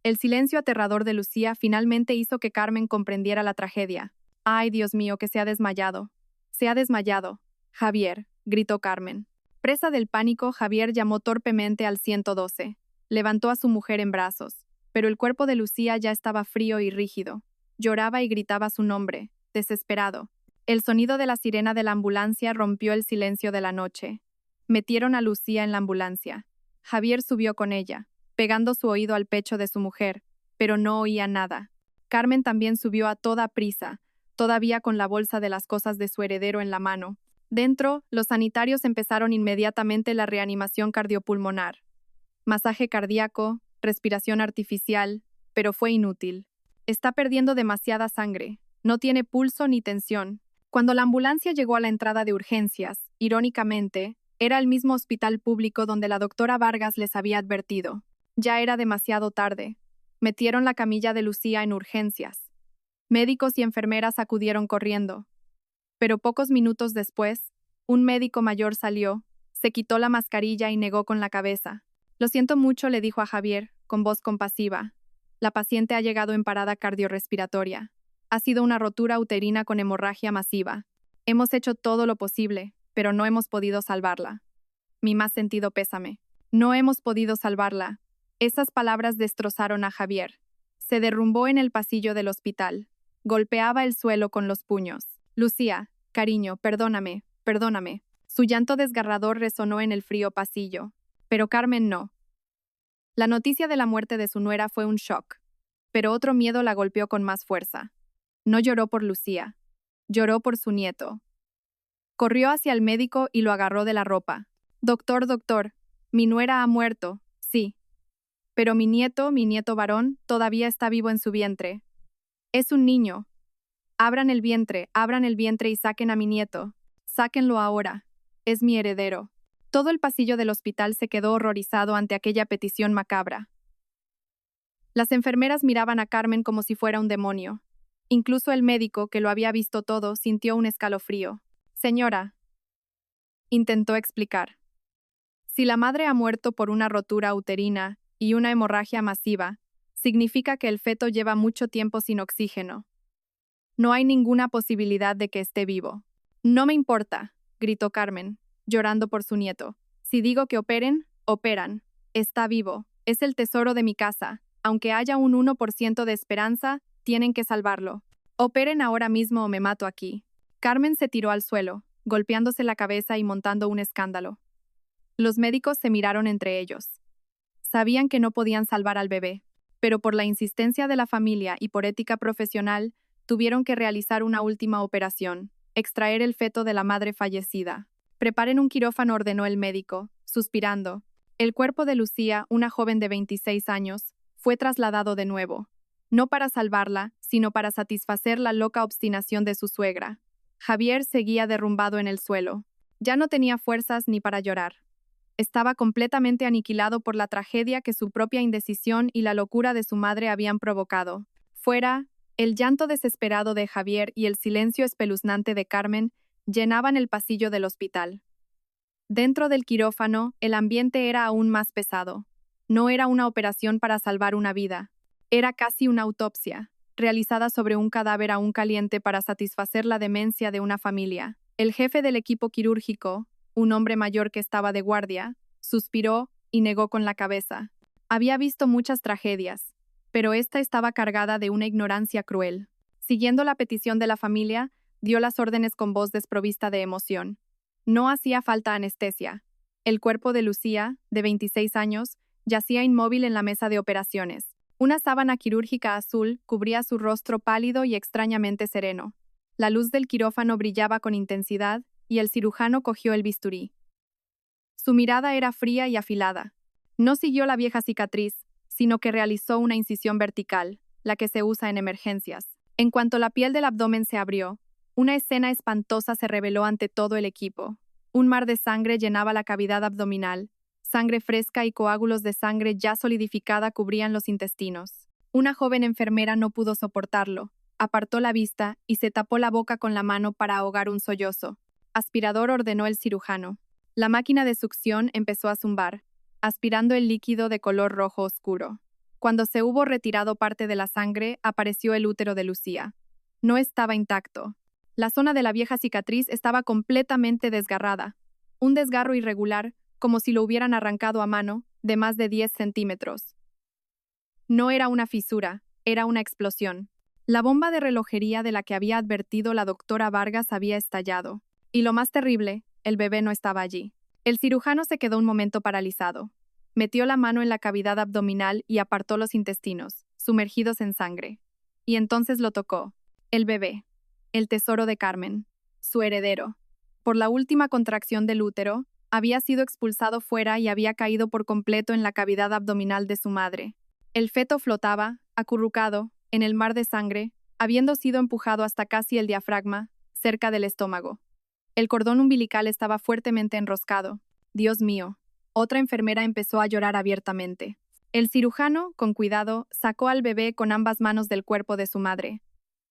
El silencio aterrador de Lucía finalmente hizo que Carmen comprendiera la tragedia. Ay, Dios mío, que se ha desmayado. Se ha desmayado. Javier, gritó Carmen. Presa del pánico, Javier llamó torpemente al 112. Levantó a su mujer en brazos, pero el cuerpo de Lucía ya estaba frío y rígido. Lloraba y gritaba su nombre, desesperado. El sonido de la sirena de la ambulancia rompió el silencio de la noche. Metieron a Lucía en la ambulancia. Javier subió con ella, pegando su oído al pecho de su mujer, pero no oía nada. Carmen también subió a toda prisa, todavía con la bolsa de las cosas de su heredero en la mano. Dentro, los sanitarios empezaron inmediatamente la reanimación cardiopulmonar. Masaje cardíaco, respiración artificial, pero fue inútil. Está perdiendo demasiada sangre, no tiene pulso ni tensión. Cuando la ambulancia llegó a la entrada de urgencias, irónicamente, era el mismo hospital público donde la doctora Vargas les había advertido. Ya era demasiado tarde. Metieron la camilla de Lucía en urgencias. Médicos y enfermeras acudieron corriendo. Pero pocos minutos después, un médico mayor salió, se quitó la mascarilla y negó con la cabeza. Lo siento mucho, le dijo a Javier, con voz compasiva. La paciente ha llegado en parada cardiorrespiratoria. Ha sido una rotura uterina con hemorragia masiva. Hemos hecho todo lo posible, pero no hemos podido salvarla. Mi más sentido pésame. No hemos podido salvarla. Esas palabras destrozaron a Javier. Se derrumbó en el pasillo del hospital. Golpeaba el suelo con los puños. Lucía, cariño, perdóname, perdóname. Su llanto desgarrador resonó en el frío pasillo. Pero Carmen no. La noticia de la muerte de su nuera fue un shock. Pero otro miedo la golpeó con más fuerza. No lloró por Lucía. Lloró por su nieto. Corrió hacia el médico y lo agarró de la ropa. Doctor, doctor, mi nuera ha muerto, sí. Pero mi nieto varón, todavía está vivo en su vientre. Es un niño. Abran el vientre y saquen a mi nieto. Sáquenlo ahora. Es mi heredero. Todo el pasillo del hospital se quedó horrorizado ante aquella petición macabra. Las enfermeras miraban a Carmen como si fuera un demonio. Incluso el médico, que lo había visto todo, sintió un escalofrío. Señora, intentó explicar. Si la madre ha muerto por una rotura uterina y una hemorragia masiva, significa que el feto lleva mucho tiempo sin oxígeno. No hay ninguna posibilidad de que esté vivo. No me importa, gritó Carmen, llorando por su nieto. Si digo que operen, operan. Está vivo. Es el tesoro de mi casa. Aunque haya un 1% de esperanza, tienen que salvarlo. Operen ahora mismo o me mato aquí. Carmen se tiró al suelo, golpeándose la cabeza y montando un escándalo. Los médicos se miraron entre ellos. Sabían que no podían salvar al bebé, pero por la insistencia de la familia y por ética profesional, tuvieron que realizar una última operación, extraer el feto de la madre fallecida. Preparen un quirófano, ordenó el médico, suspirando. El cuerpo de Lucía, una joven de 26 años, fue trasladado de nuevo. No para salvarla, sino para satisfacer la loca obstinación de su suegra. Javier seguía derrumbado en el suelo. Ya no tenía fuerzas ni para llorar. Estaba completamente aniquilado por la tragedia que su propia indecisión y la locura de su madre habían provocado. Fuera, el llanto desesperado de Javier y el silencio espeluznante de Carmen llenaban el pasillo del hospital. Dentro del quirófano, el ambiente era aún más pesado. No era una operación para salvar una vida. Era casi una autopsia, realizada sobre un cadáver aún caliente para satisfacer la demencia de una familia. El jefe del equipo quirúrgico, un hombre mayor que estaba de guardia, suspiró y negó con la cabeza. Había visto muchas tragedias, pero esta estaba cargada de una ignorancia cruel. Siguiendo la petición de la familia, dio las órdenes con voz desprovista de emoción. No hacía falta anestesia. El cuerpo de Lucía, de 26 años, yacía inmóvil en la mesa de operaciones. Una sábana quirúrgica azul cubría su rostro pálido y extrañamente sereno. La luz del quirófano brillaba con intensidad y el cirujano cogió el bisturí. Su mirada era fría y afilada. No siguió la vieja cicatriz, sino que realizó una incisión vertical, la que se usa en emergencias. En cuanto la piel del abdomen se abrió, una escena espantosa se reveló ante todo el equipo. Un mar de sangre llenaba la cavidad abdominal. Sangre fresca y coágulos de sangre ya solidificada cubrían los intestinos. Una joven enfermera no pudo soportarlo. Apartó la vista y se tapó la boca con la mano para ahogar un sollozo. Aspirador, ordenó el cirujano. La máquina de succión empezó a zumbar, aspirando el líquido de color rojo oscuro. Cuando se hubo retirado parte de la sangre, apareció el útero de Lucía. No estaba intacto. La zona de la vieja cicatriz estaba completamente desgarrada. Un desgarro irregular, como si lo hubieran arrancado a mano, de más de 10 centímetros. No era una fisura, era una explosión. La bomba de relojería de la que había advertido la doctora Vargas había estallado. Y lo más terrible, el bebé no estaba allí. El cirujano se quedó un momento paralizado. Metió la mano en la cavidad abdominal y apartó los intestinos, sumergidos en sangre. Y entonces lo tocó. El bebé. El tesoro de Carmen. Su heredero. Por la última contracción del útero, había sido expulsado fuera y había caído por completo en la cavidad abdominal de su madre. El feto flotaba, acurrucado, en el mar de sangre, habiendo sido empujado hasta casi el diafragma, cerca del estómago. El cordón umbilical estaba fuertemente enroscado. Dios mío. Otra enfermera empezó a llorar abiertamente. El cirujano, con cuidado, sacó al bebé con ambas manos del cuerpo de su madre.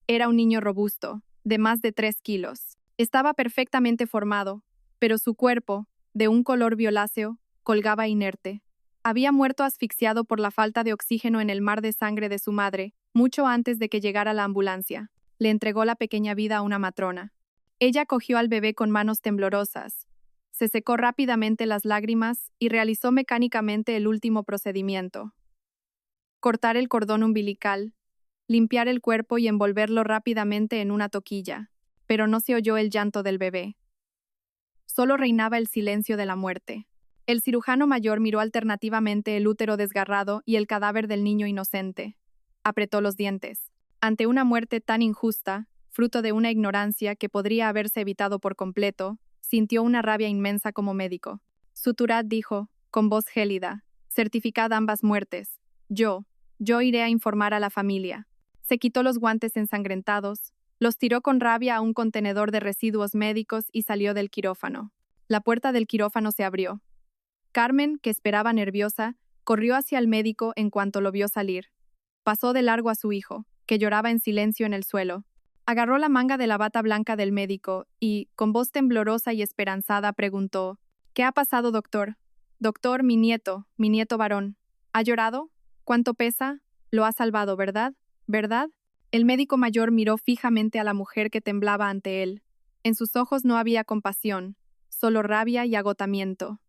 Era un niño robusto, de más de 3 kilos. Estaba perfectamente formado, pero su cuerpo, de un color violáceo, colgaba inerte. Había muerto asfixiado por la falta de oxígeno en el mar de sangre de su madre, mucho antes de que llegara la ambulancia. Le entregó la pequeña vida a una matrona. Ella cogió al bebé con manos temblorosas. Se secó rápidamente las lágrimas y realizó mecánicamente el último procedimiento. Cortar el cordón umbilical, limpiar el cuerpo y envolverlo rápidamente en una toquilla, pero no se oyó el llanto del bebé. Solo reinaba el silencio de la muerte. El cirujano mayor miró alternativamente el útero desgarrado y el cadáver del niño inocente. Apretó los dientes. Ante una muerte tan injusta, fruto de una ignorancia que podría haberse evitado por completo, sintió una rabia inmensa como médico. Suturat dijo, con voz gélida, certificad ambas muertes. Yo iré a informar a la familia. Se quitó los guantes ensangrentados, los tiró con rabia a un contenedor de residuos médicos y salió del quirófano. La puerta del quirófano se abrió. Carmen, que esperaba nerviosa, corrió hacia el médico en cuanto lo vio salir. Pasó de largo a su hijo, que lloraba en silencio en el suelo. Agarró la manga de la bata blanca del médico y, con voz temblorosa y esperanzada, preguntó, ¿qué ha pasado, doctor? Doctor, mi nieto varón. ¿Ha llorado? ¿Cuánto pesa? Lo ha salvado, ¿verdad? ¿Verdad? El médico mayor miró fijamente a la mujer que temblaba ante él. En sus ojos no había compasión, solo rabia y agotamiento.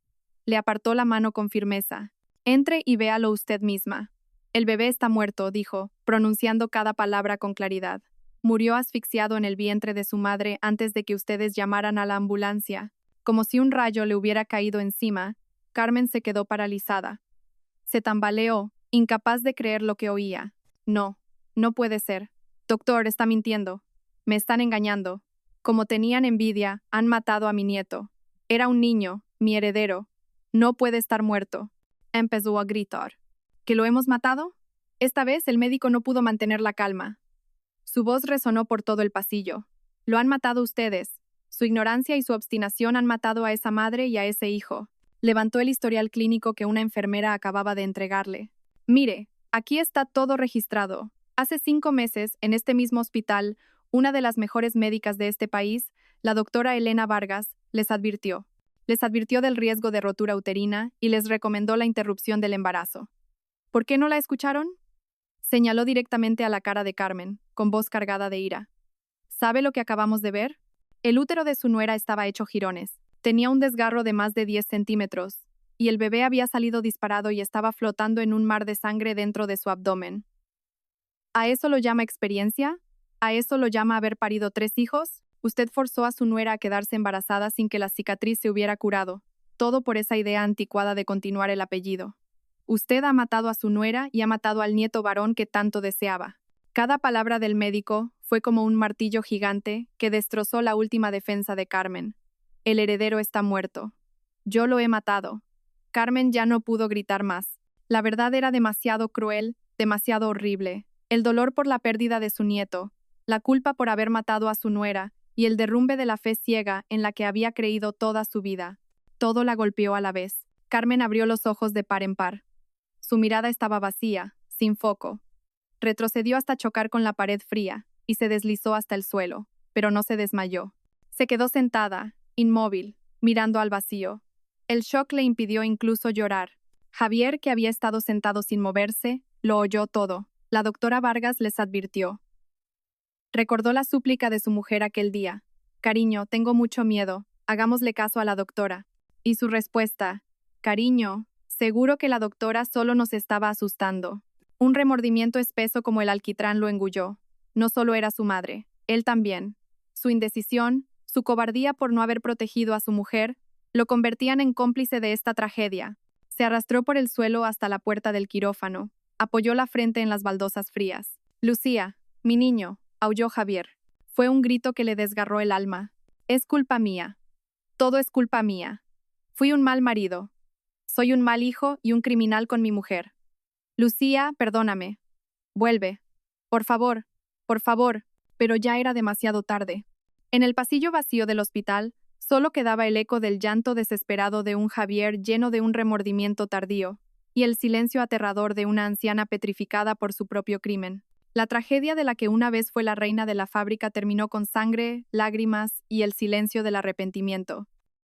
Le apartó la mano con firmeza. Entre y véalo usted misma. El bebé está muerto, dijo, pronunciando cada palabra con claridad. Murió asfixiado en el vientre de su madre antes de que ustedes llamaran a la ambulancia. Como si un rayo le hubiera caído encima, Carmen se quedó paralizada. Se tambaleó, incapaz de creer lo que oía. No puede ser. Doctor, está mintiendo. Me están engañando. Como tenían envidia, han matado a mi nieto. Era un niño, mi heredero. No puede estar muerto. Empezó a gritar. ¿Que lo hemos matado? Esta vez el médico no pudo mantener la calma. Su voz resonó por todo el pasillo. Lo han matado ustedes. Su ignorancia y su obstinación han matado a esa madre y a ese hijo. Levantó el historial clínico que una enfermera acababa de entregarle. Mire, aquí está todo registrado. Hace 5 meses, en este mismo hospital, una de las mejores médicas de este país, la doctora Elena Vargas, les advirtió. Les advirtió del riesgo de rotura uterina y les recomendó la interrupción del embarazo. ¿Por qué no la escucharon? Señaló directamente a la cara de Carmen, con voz cargada de ira. ¿Sabe lo que acabamos de ver? El útero de su nuera estaba hecho jirones. Tenía un desgarro de más de 10 centímetros, y el bebé había salido disparado y estaba flotando en un mar de sangre dentro de su abdomen. ¿A eso lo llama experiencia? ¿A eso lo llama haber parido 3 hijos? Usted forzó a su nuera a quedarse embarazada sin que la cicatriz se hubiera curado, todo por esa idea anticuada de continuar el apellido. Usted ha matado a su nuera y ha matado al nieto varón que tanto deseaba. Cada palabra del médico fue como un martillo gigante que destrozó la última defensa de Carmen. El heredero está muerto. Yo lo he matado. Carmen ya no pudo gritar más. La verdad era demasiado cruel, demasiado horrible. El dolor por la pérdida de su nieto, la culpa por haber matado a su nuera y el derrumbe de la fe ciega en la que había creído toda su vida. Todo la golpeó a la vez. Carmen abrió los ojos de par en par. Su mirada estaba vacía, sin foco. Retrocedió hasta chocar con la pared fría y se deslizó hasta el suelo, pero no se desmayó. Se quedó sentada, inmóvil, mirando al vacío. El shock le impidió incluso llorar. Javier, que había estado sentado sin moverse, lo oyó todo. La doctora Vargas les advirtió. Recordó la súplica de su mujer aquel día. Cariño, tengo mucho miedo. Hagámosle caso a la doctora. Y su respuesta. Cariño, seguro que la doctora solo nos estaba asustando. Un remordimiento espeso como el alquitrán lo engulló. No solo era su madre, él también. Su indecisión, su cobardía por no haber protegido a su mujer, lo convertían en cómplice de esta tragedia. Se arrastró por el suelo hasta la puerta del quirófano. Apoyó la frente en las baldosas frías. Lucía, mi niño, aulló Javier. Fue un grito que le desgarró el alma. Es culpa mía. Todo es culpa mía. Fui un mal marido. Soy un mal hijo y un criminal con mi mujer. Lucía, perdóname. Vuelve. Por favor, pero ya era demasiado tarde. En el pasillo vacío del hospital, solo quedaba el eco del llanto desesperado de un Javier lleno de un remordimiento tardío, y el silencio aterrador de una anciana petrificada por su propio crimen. La tragedia de la que una vez fue la reina de la fábrica terminó con sangre, lágrimas y el silencio del arrepentimiento.